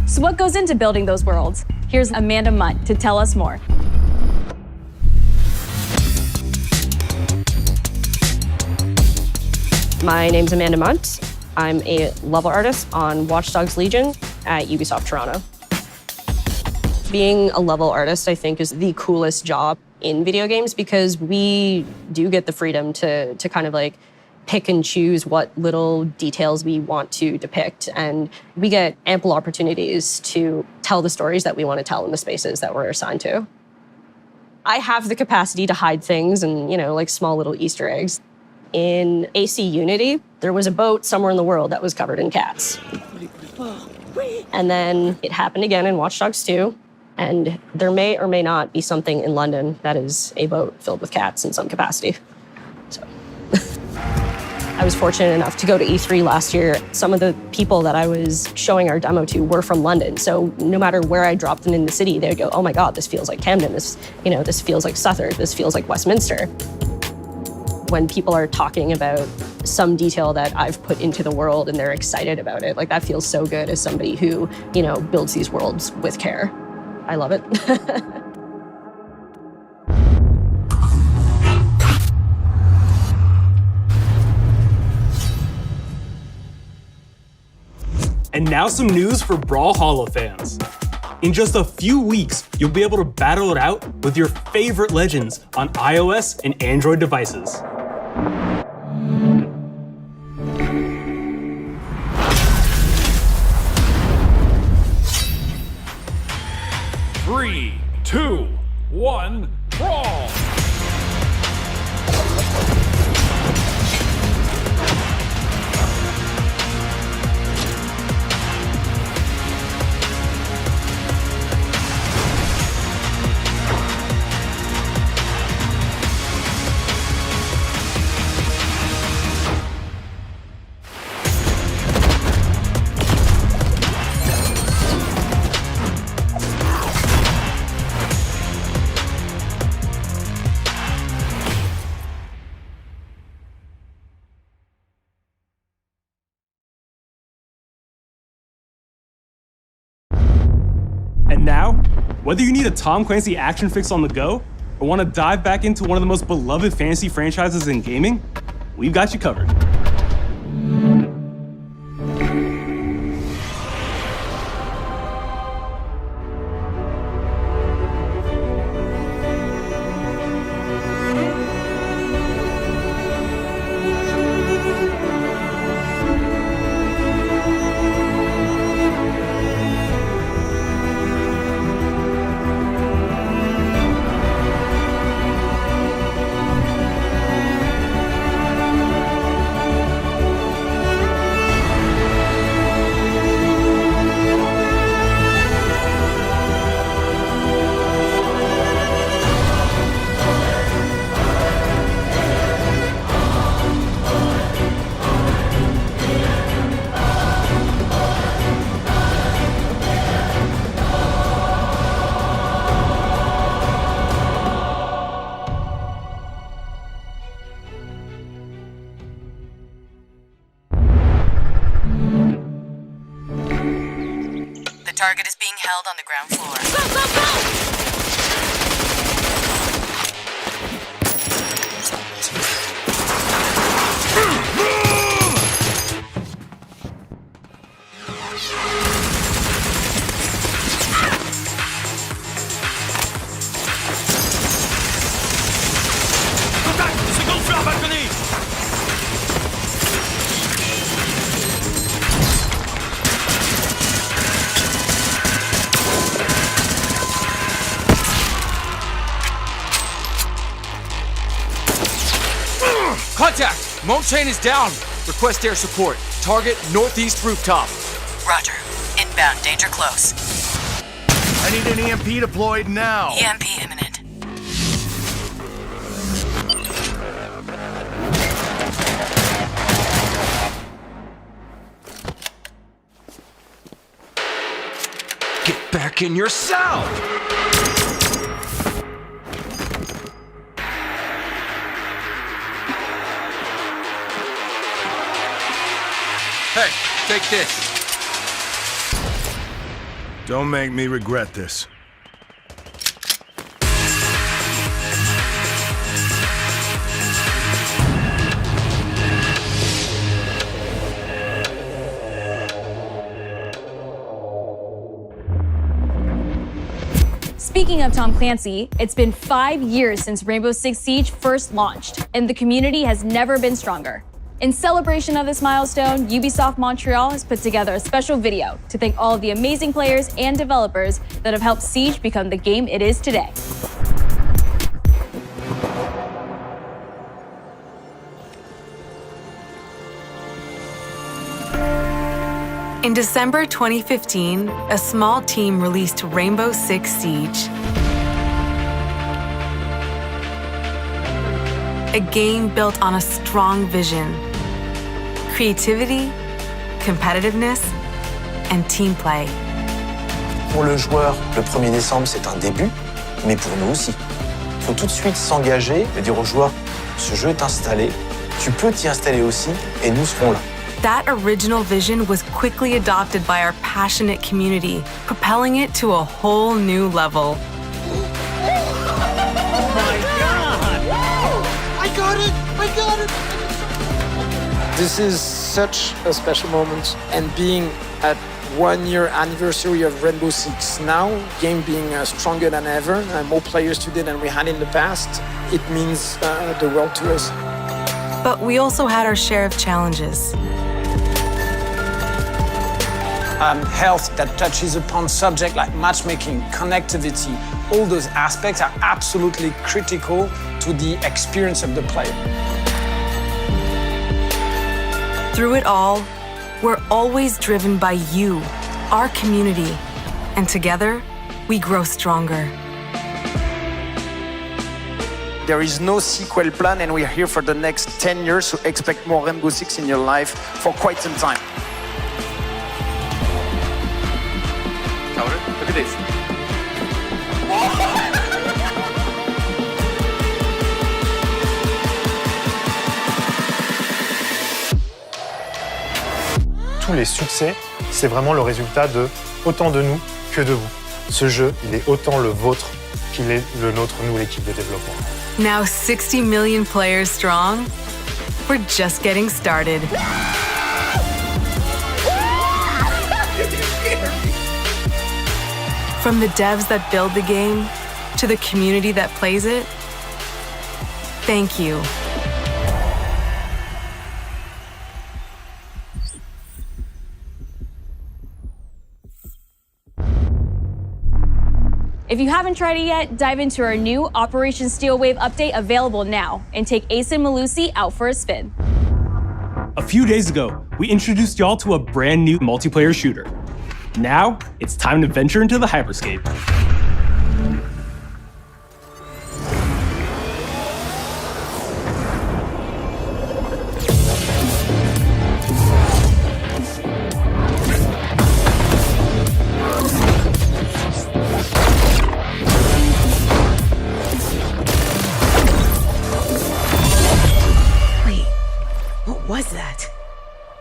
So what goes into building those worlds? Here's Amanda Mutt to tell us more. My name's Amanda Munt. I'm a level artist on Watch Dogs Legion at Ubisoft Toronto. Being a level artist, I think, is the coolest job in video games because we do get the freedom to kind of like pick and choose what little details we want to depict. And we get ample opportunities to tell the stories that we want to tell in the spaces that we're assigned to. I have the capacity to hide things and, like small little Easter eggs. In AC Unity, there was a boat somewhere in the world that was covered in cats. And then it happened again in Watch Dogs 2. And there may or may not be something in London that is a boat filled with cats in some capacity. So I was fortunate enough to go to E3 last year. Some of the people that I was showing our demo to were from London. So no matter where I dropped them in the city, they'd go, oh my God, this feels like Camden. This feels like Southwark. This feels like Westminster. When people are talking about some detail that I've put into the world and they're excited about it, like that feels so good as somebody who, builds these worlds with care. I love it. And now some news for Brawlhalla fans. In just a few weeks, you'll be able to battle it out with your favorite legends on iOS and Android devices. 3, 2, 1, brawl! And now, whether you need a Tom Clancy action fix on the go, or want to dive back into one of the most beloved fantasy franchises in gaming, we've got you covered. The target is being held on the ground floor. Go, go, go! Contact! Seconde floor balcony! Contact! Montaigne is down. Request air support. Target northeast rooftop. Roger. Inbound. Danger close. I need an EMP deployed now. EMP imminent. Get back in your cell! Hey, take this. Don't make me regret this. Speaking of Tom Clancy, it's been 5 years since Rainbow Six Siege first launched, and the community has never been stronger. In celebration of this milestone, Ubisoft Montreal has put together a special video to thank all of the amazing players and developers that have helped Siege become the game it is today. In December 2015, a small team released Rainbow Six Siege. A game built on a strong vision, creativity, competitiveness, and team play. Pour le joueur, le 1er décembre, c'est un début, mais pour nous aussi. Il faut tout de suite s'engager et dire aux joueurs, ce jeu est installé, tu peux t'y installer aussi, et nous serons là. That original vision was quickly adopted by our passionate community, propelling it to a whole new level. I got it! This is such a special moment, and being at 1 year anniversary of Rainbow Six now, game being stronger than ever, more players today than we had in the past, it means the world to us. But we also had our share of challenges. health that touches upon subjects like matchmaking, connectivity. All those aspects are absolutely critical to the experience of the player. Through it all, we're always driven by you, our community, and together, we grow stronger. There is no sequel plan, and we are here for the next 10 years, so expect more Rainbow Six in your life for quite some time. Look at this. Tous les succès, c'est vraiment le résultat de autant de nous que de vous. Ce jeu, il est autant le vôtre qu'il est le nôtre, nous, l'équipe de développement. Now 60 million players strong, we're just getting started. From the devs that build the game to the community that plays it, thank you. If you haven't tried it yet, dive into our new Operation Steel Wave update available now and take Ace and Malusi out for a spin. A few days ago, we introduced y'all to a brand new multiplayer shooter. Now, it's time to venture into the hyperscape. Was that?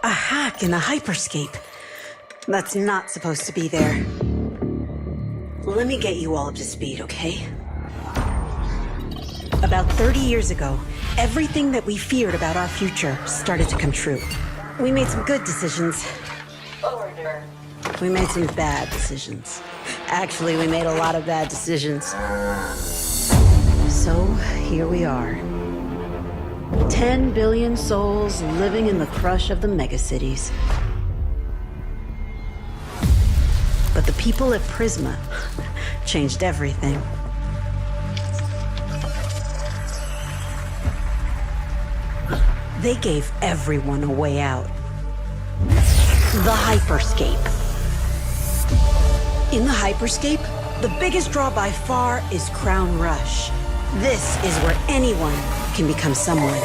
A hack in the hyperscape. That's not supposed to be there. Let me get you all up to speed, okay? About 30 years ago, everything that we feared about our future started to come true. We made some good decisions. We made some bad decisions. Actually, we made a lot of bad decisions. So, here we are. 10 billion souls living in the crush of the megacities. But the people at Prisma changed everything. They gave everyone a way out. The hyperscape. In the hyperscape, the biggest draw by far is Crown Rush. This is where anyone can become someone.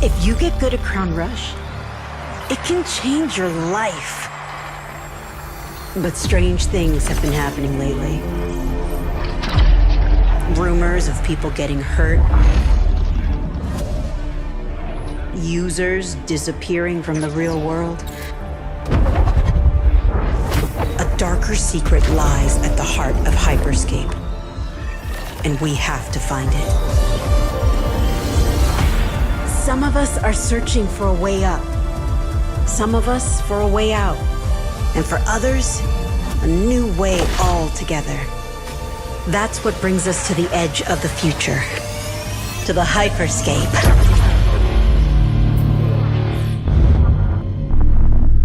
If you get good at Crown Rush, it can change your life. But strange things have been happening lately. Rumors of people getting hurt. Users disappearing from the real world. A darker secret lies at the heart of Hyperscape. And we have to find it. Some of us are searching for a way up. Some of us for a way out. And for others, a new way altogether. That's what brings us to the edge of the future. To the hyperscape.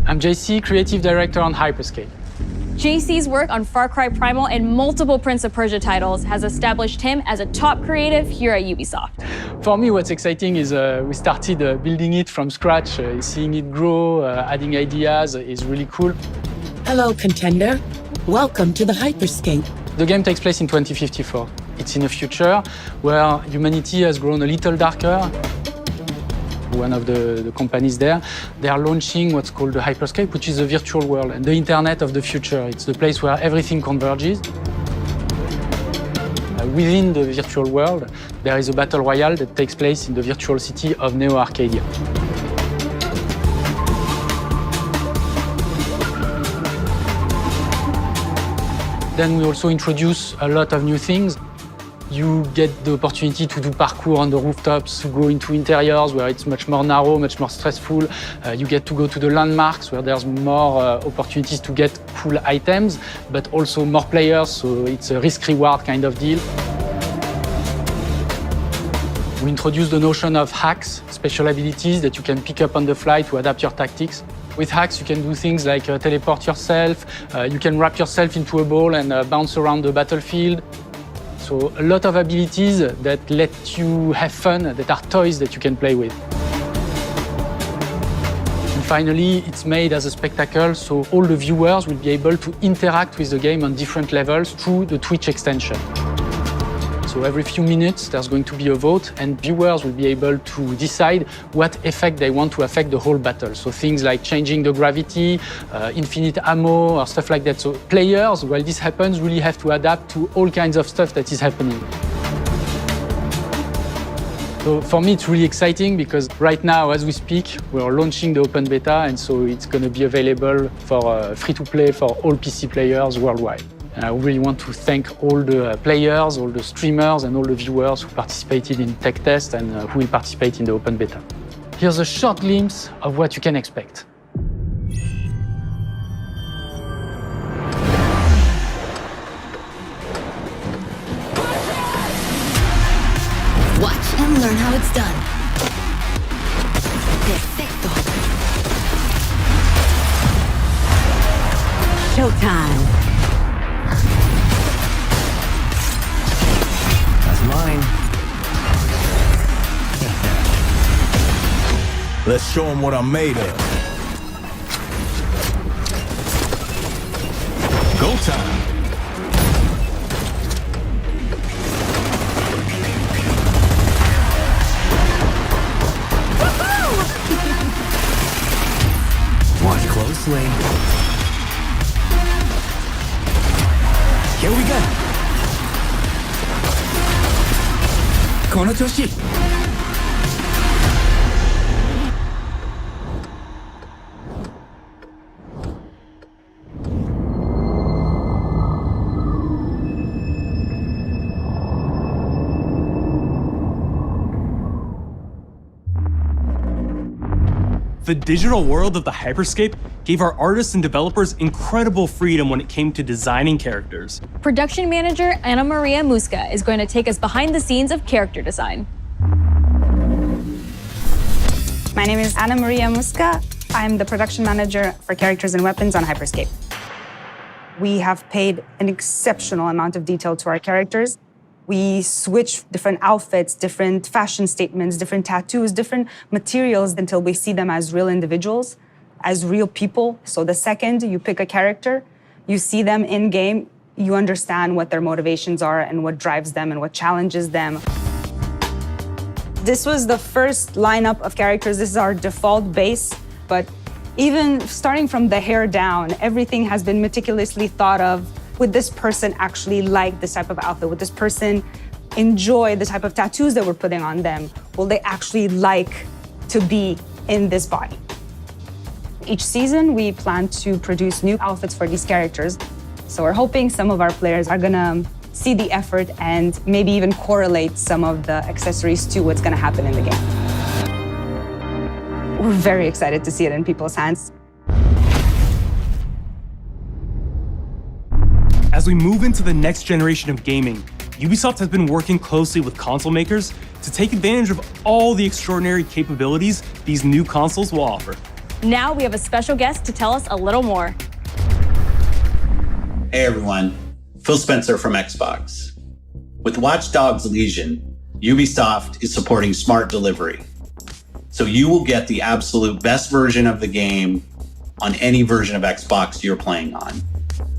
I'm JC, Creative Director on Hyperscape. JC's work on Far Cry Primal and multiple Prince of Persia titles has established him as a top creative here at Ubisoft. For me, what's exciting is we started building it from scratch. Seeing it grow, adding ideas is really cool. Hello, contender. Welcome to the Hyperscape. The game takes place in 2054. It's in a future where humanity has grown a little darker. One of the companies there, they are launching what's called the Hyperscape, which is a virtual world and the internet of the future. It's the place where everything converges. Within the virtual world, there is a battle royale that takes place in the virtual city of Neo Arcadia. Then we also introduce a lot of new things. You get the opportunity to do parkour on the rooftops, to go into interiors where it's much more narrow, much more stressful. You get to go to the landmarks where there's more opportunities to get cool items, but also more players, so it's a risk-reward kind of deal. We introduced the notion of hacks, special abilities that you can pick up on the fly to adapt your tactics. With hacks, you can do things like teleport yourself, you can wrap yourself into a ball and bounce around the battlefield. So a lot of abilities that let you have fun, that are toys that you can play with. And finally, it's made as a spectacle, so all the viewers will be able to interact with the game on different levels through the Twitch extension. So every few minutes, there's going to be a vote, and viewers will be able to decide what effect they want to affect the whole battle. So things like changing the gravity, infinite ammo, or stuff like that. So players, while this happens, really have to adapt to all kinds of stuff that is happening. So for me, it's really exciting because right now, as we speak, we're launching the open beta, and so it's going to be available for free-to-play for all PC players worldwide. And I really want to thank all the players, all the streamers, and all the viewers who participated in tech test and who will participate in the open beta. Here's a short glimpse of what you can expect. Watch and learn how it's done. Perfecto. Showtime. Mine. Let's show them what I'm made of. Go time. Watch closely. Here we go. この調子。The digital world of the Hyperscape gave our artists and developers incredible freedom when it came to designing characters. Production manager Ana Maria Musca is going to take us behind the scenes of character design. My name is Ana Maria Musca. I'm the production manager for characters and weapons on Hyperscape. We have paid an exceptional amount of detail to our characters. We switch different outfits, different fashion statements, different tattoos, different materials until we see them as real individuals, as real people. So the second you pick a character, you see them in game, you understand what their motivations are and what drives them and what challenges them. This was the first lineup of characters. This is our default base, but even starting from the hair down, everything has been meticulously thought of. Would this person actually like this type of outfit? Would this person enjoy the type of tattoos that we're putting on them? Will they actually like to be in this body? Each season, we plan to produce new outfits for these characters. So we're hoping some of our players are gonna see the effort and maybe even correlate some of the accessories to what's gonna happen in the game. We're very excited to see it in people's hands. As we move into the next generation of gaming, Ubisoft has been working closely with console makers to take advantage of all the extraordinary capabilities these new consoles will offer. Now we have a special guest to tell us a little more. Hey everyone, Phil Spencer from Xbox. With Watch Dogs Legion, Ubisoft is supporting smart delivery. So you will get the absolute best version of the game on any version of Xbox you're playing on.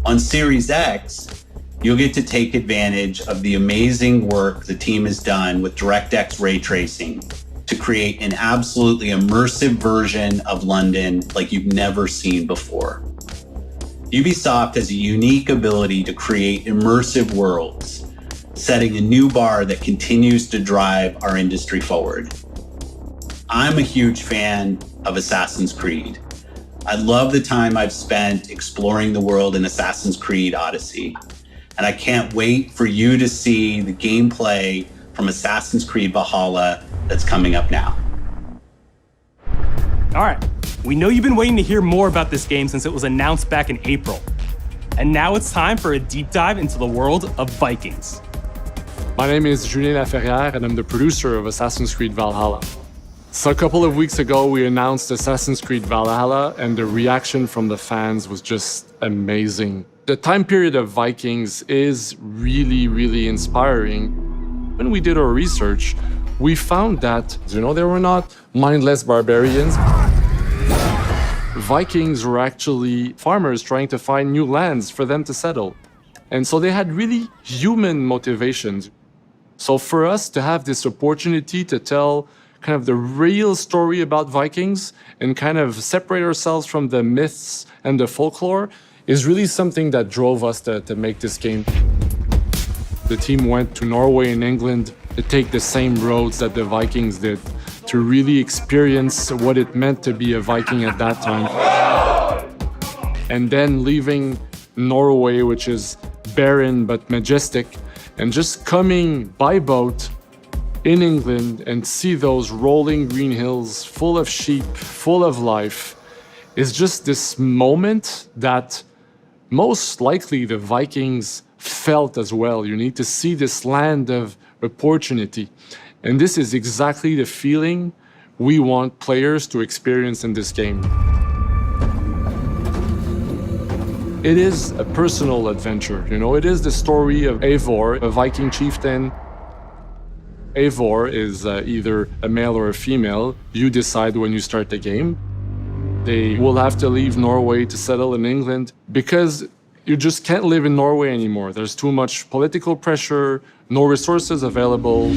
On Series X, you'll get to take advantage of the amazing work the team has done with DirectX ray tracing to create an absolutely immersive version of London like you've never seen before. Ubisoft has a unique ability to create immersive worlds, setting a new bar that continues to drive our industry forward. I'm a huge fan of Assassin's Creed. I love the time I've spent exploring the world in Assassin's Creed Odyssey. and I can't wait for you to see the gameplay from Assassin's Creed Valhalla that's coming up now. All right, we know you've been waiting to hear more about this game since it was announced back in April. And now it's time for a deep dive into the world of Vikings. My name is Julien Laferrière, and I'm the producer of Assassin's Creed Valhalla. So a couple of weeks ago, we announced Assassin's Creed Valhalla, and the reaction from the fans was just amazing. The time period of Vikings is really, really inspiring. When we did our research, we found that, they were not mindless barbarians. Vikings were actually farmers trying to find new lands for them to settle. And so they had really human motivations. So for us to have this opportunity to tell kind of the real story about Vikings and kind of separate ourselves from the myths and the folklore is really something that drove us to make this game. The team went to Norway and England to take the same roads that the Vikings did, to really experience what it meant to be a Viking at that time. And then leaving Norway, which is barren but majestic, and just coming by boat in England and see those rolling green hills full of sheep, full of life, is just this moment that most likely the Vikings felt as well. You need to see this land of opportunity. And this is exactly the feeling we want players to experience in this game. It is a personal adventure, it is the story of Eivor, a Viking chieftain. Eivor is either a male or a female. You decide when you start the game. They will have to leave Norway to settle in England because you just can't live in Norway anymore. There's too much political pressure, no resources available.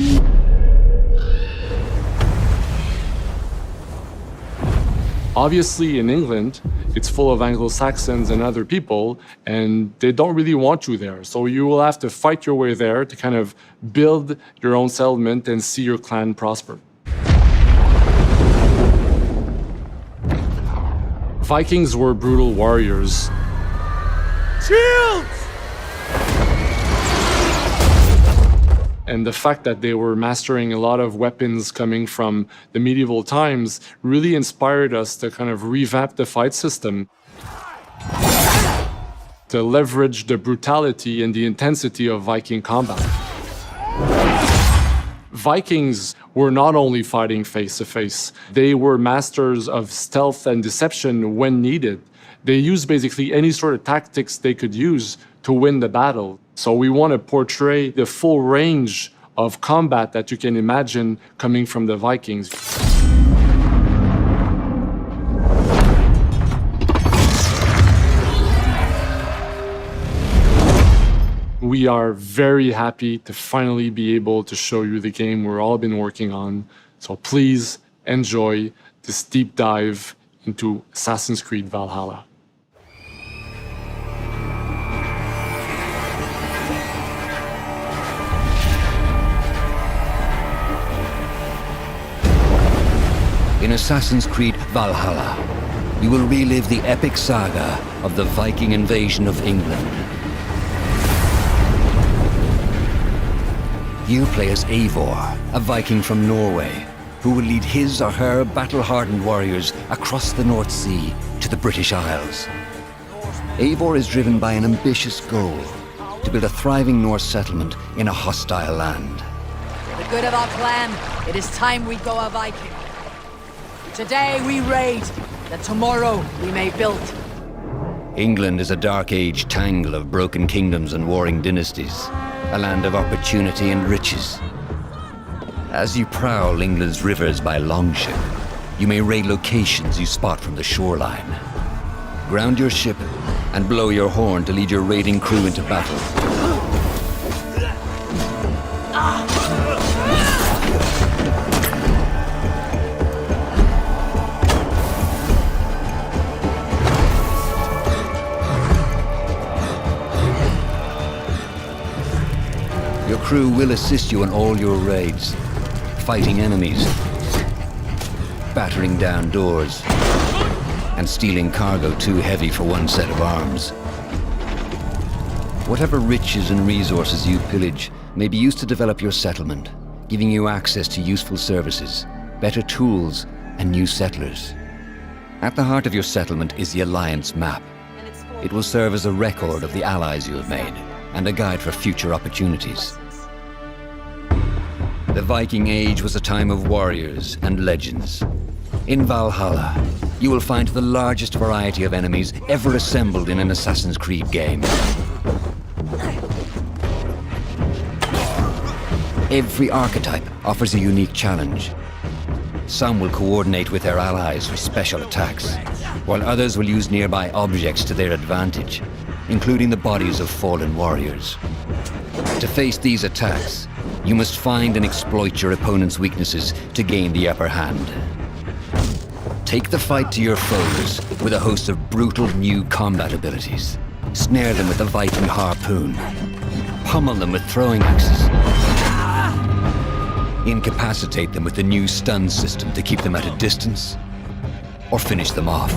Obviously, in England, it's full of Anglo-Saxons and other people, and they don't really want you there. So you will have to fight your way there to kind of build your own settlement and see your clan prosper. Vikings were brutal warriors. Shields! And the fact that they were mastering a lot of weapons coming from the medieval times really inspired us to kind of revamp the fight system, to leverage the brutality and the intensity of Viking combat. Vikings were not only fighting face-to-face, they were masters of stealth and deception when needed. They used basically any sort of tactics they could use to win the battle. So we want to portray the full range of combat that you can imagine coming from the Vikings. We are very happy to finally be able to show you the game we've all been working on. So please enjoy this deep dive into Assassin's Creed Valhalla. In Assassin's Creed Valhalla, you will relive the epic saga of the Viking invasion of England. You play as Eivor, a Viking from Norway, who will lead his or her battle-hardened warriors across the North Sea to the British Isles. Eivor is driven by an ambitious goal, to build a thriving Norse settlement in a hostile land. For the good of our clan, it is time we go a Viking. Today we raid, that tomorrow we may build. England is a dark age tangle of broken kingdoms and warring dynasties, a land of opportunity and riches. As you prowl England's rivers by longship, you may raid locations you spot from the shoreline. Ground your ship and blow your horn to lead your raiding crew into battle. Your crew will assist you in all your raids, fighting enemies, battering down doors, and stealing cargo too heavy for one set of arms. Whatever riches and resources you pillage may be used to develop your settlement, giving you access to useful services, better tools, and new settlers. At the heart of your settlement is the Alliance map. It will serve as a record of the allies you have made, and a guide for future opportunities. The Viking Age was a time of warriors and legends. In Valhalla, you will find the largest variety of enemies ever assembled in an Assassin's Creed game. Every archetype offers a unique challenge. Some will coordinate with their allies for special attacks, while others will use nearby objects to their advantage, including the bodies of fallen warriors. To face these attacks, you must find and exploit your opponent's weaknesses to gain the upper hand. Take the fight to your foes with a host of brutal new combat abilities. Snare them with the Viking harpoon. Pummel them with throwing axes. Incapacitate them with the new stun system to keep them at a distance, or finish them off.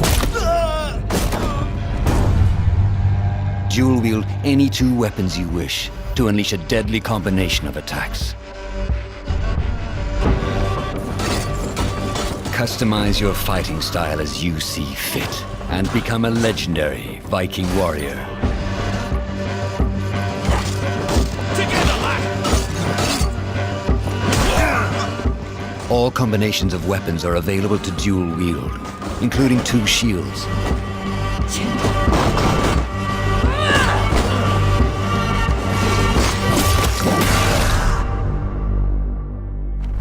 Dual wield any two weapons you wish to unleash a deadly combination of attacks. Customize your fighting style as you see fit, and become a legendary Viking warrior. All combinations of weapons are available to dual wield, including two shields.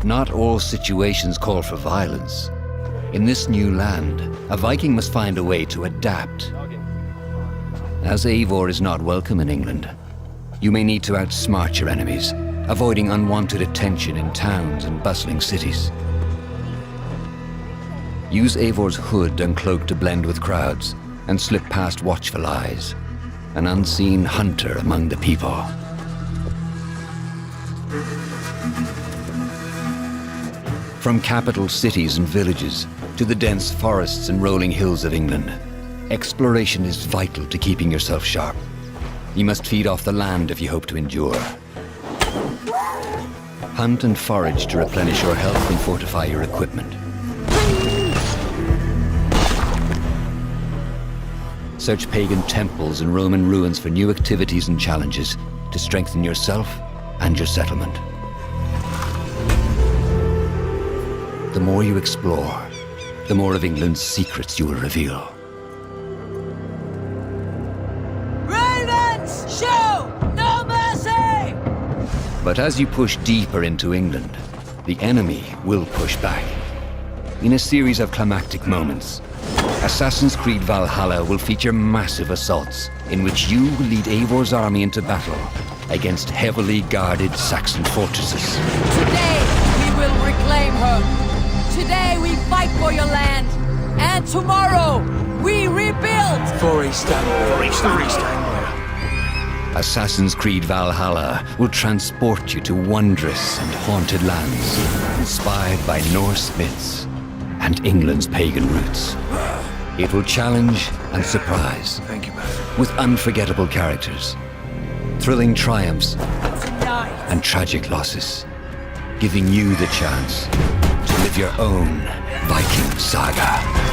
Not all situations call for violence. In this new land, a Viking must find a way to adapt. As Eivor is not welcome in England, you may need to outsmart your enemies, avoiding unwanted attention in towns and bustling cities. Use Eivor's hood and cloak to blend with crowds, and slip past watchful eyes, an unseen hunter among the people. From capital cities and villages to the dense forests and rolling hills of England, exploration is vital to keeping yourself sharp. You must feed off the land if you hope to endure. Hunt and forage to replenish your health and fortify your equipment. Search pagan temples and Roman ruins for new activities and challenges to strengthen yourself and your settlement. The more you explore, the more of England's secrets you will reveal. Ravens, show no mercy! But as you push deeper into England, the enemy will push back. In a series of climactic moments, Assassin's Creed Valhalla will feature massive assaults in which you will lead Eivor's army into battle against heavily guarded Saxon fortresses. Today, we will reclaim her. Today we fight for your land, and tomorrow we rebuild! For Istanbul. Assassin's Creed Valhalla will transport you to wondrous and haunted lands, inspired by Norse myths and England's pagan roots. It will challenge and surprise. Thank you, with unforgettable characters, thrilling triumphs, and tragic losses, giving you the chance to live your own Viking saga.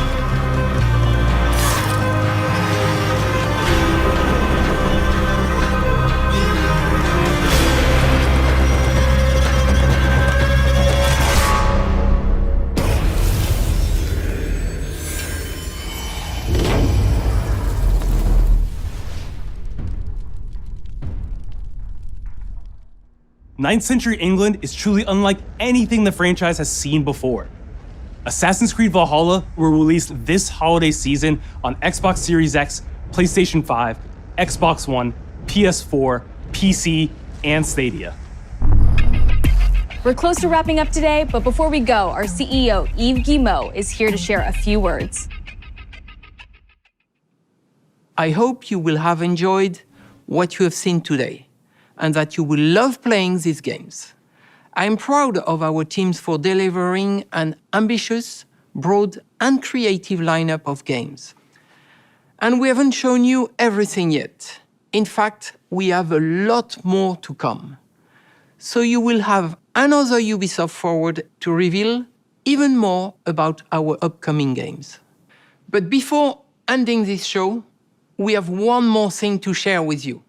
Ninth century England is truly unlike anything the franchise has seen before. Assassin's Creed Valhalla will release this holiday season on Xbox Series X, PlayStation 5, Xbox One, PS4, PC, and Stadia. We're close to wrapping up today, but before we go, our CEO, Yves Guillemot, is here to share a few words. I hope you will have enjoyed what you have seen today, and that you will love playing these games. I'm proud of our teams for delivering an ambitious, broad, and creative lineup of games. And we haven't shown you everything yet. In fact, we have a lot more to come. So you will have another Ubisoft Forward to reveal even more about our upcoming games. But before ending this show, we have one more thing to share with you.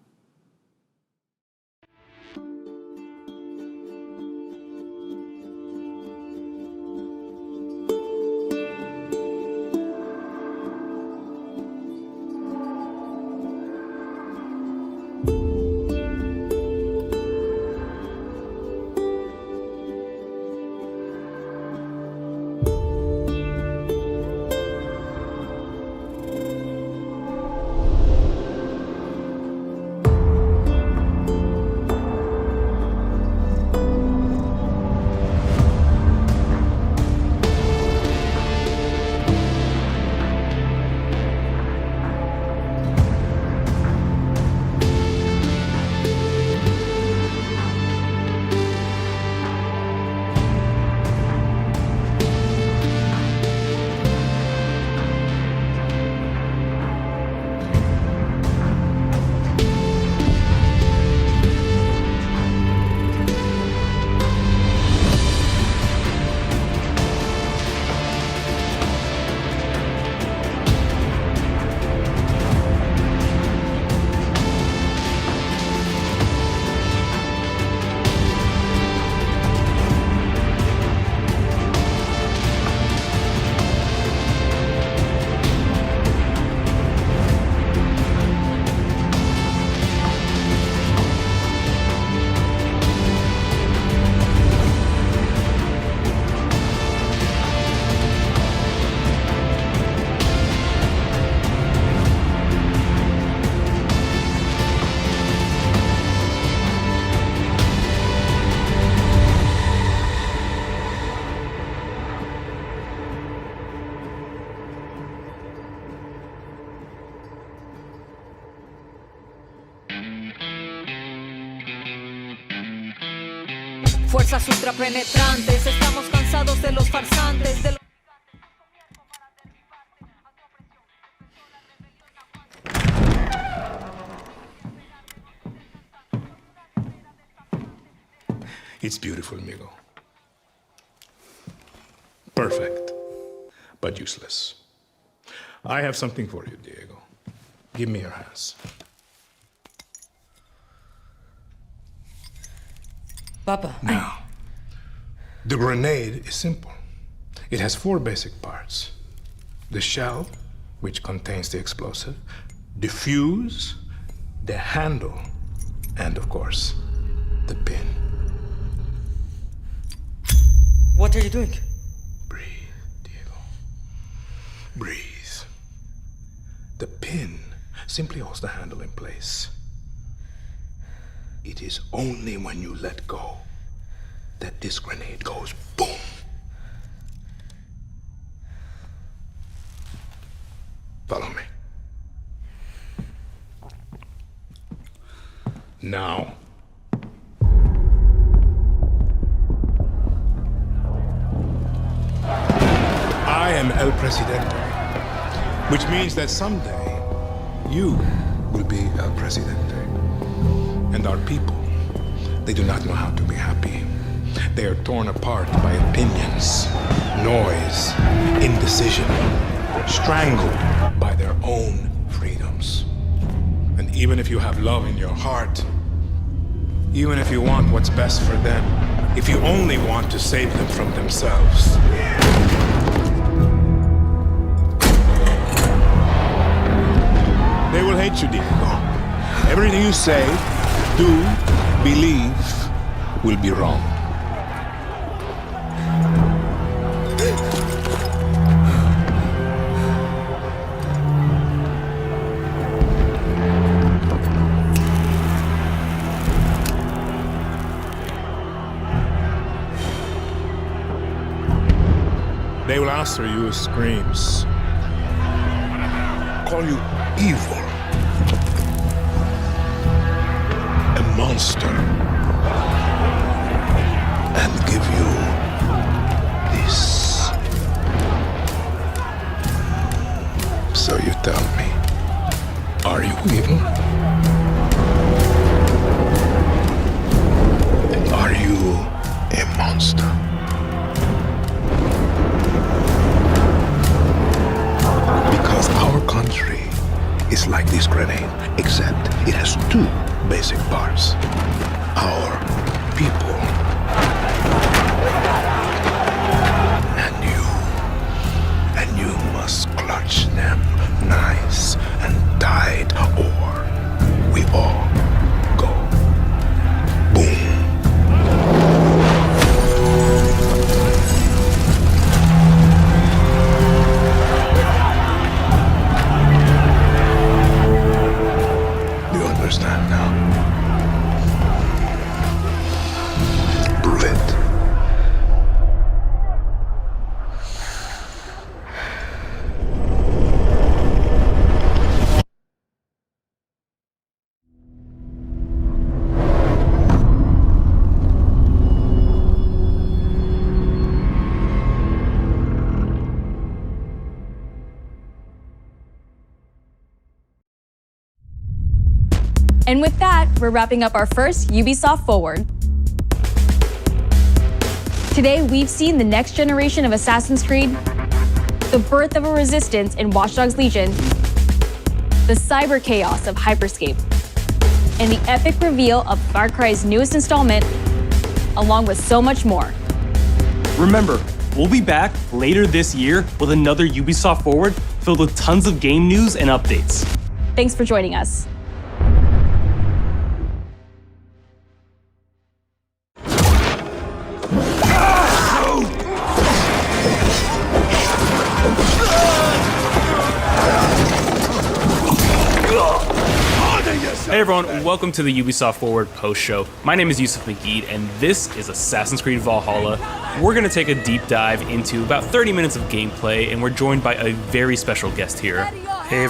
Fuerzas ultrapenetrantes, estamos cansados de los farsantes, de los... It's beautiful, Migo. Perfect, but useless. I have something for you, Diego. Give me your hands. Papa. Now, the grenade is simple. It has 4 basic parts. The shell, which contains the explosive, the fuse, the handle, and of course, the pin. What are you doing? Breathe, Diego. Breathe. The pin simply holds the handle in place. It is only when you let go that this grenade goes boom. Follow me. Now, I am El Presidente, which means that someday you will be El Presidente. And our people, they do not know how to be happy. They are torn apart by opinions, noise, indecision, strangled by their own freedoms. And even if you have love in your heart, even if you want what's best for them, if you only want to save them from themselves, they will hate you, Diego. Everything you say, do, believe, will be wrong. They will answer you with screams, call you evil, a monster, and give you this. So you tell me, are you evil? monster. Because our country is like this grenade, except it has two basic parts. Our people and you must clutch them nice and tight, or we all go boom. Do you understand now? Bullet. And with that, we're wrapping up our first Ubisoft Forward. Today, we've seen the next generation of Assassin's Creed, the birth of a resistance in Watch Dogs Legion, the cyber chaos of Hyperscape, and the epic reveal of Far Cry's newest installment, along with so much more. Remember, we'll be back later this year with another Ubisoft Forward filled with tons of game news and updates. Thanks for joining us. Hey everyone, welcome to the Ubisoft Forward post-show. My name is Yusuf Magid, and this is Assassin's Creed Valhalla. We're going to take a deep dive into about 30 minutes of gameplay, and we're joined by a very special guest here.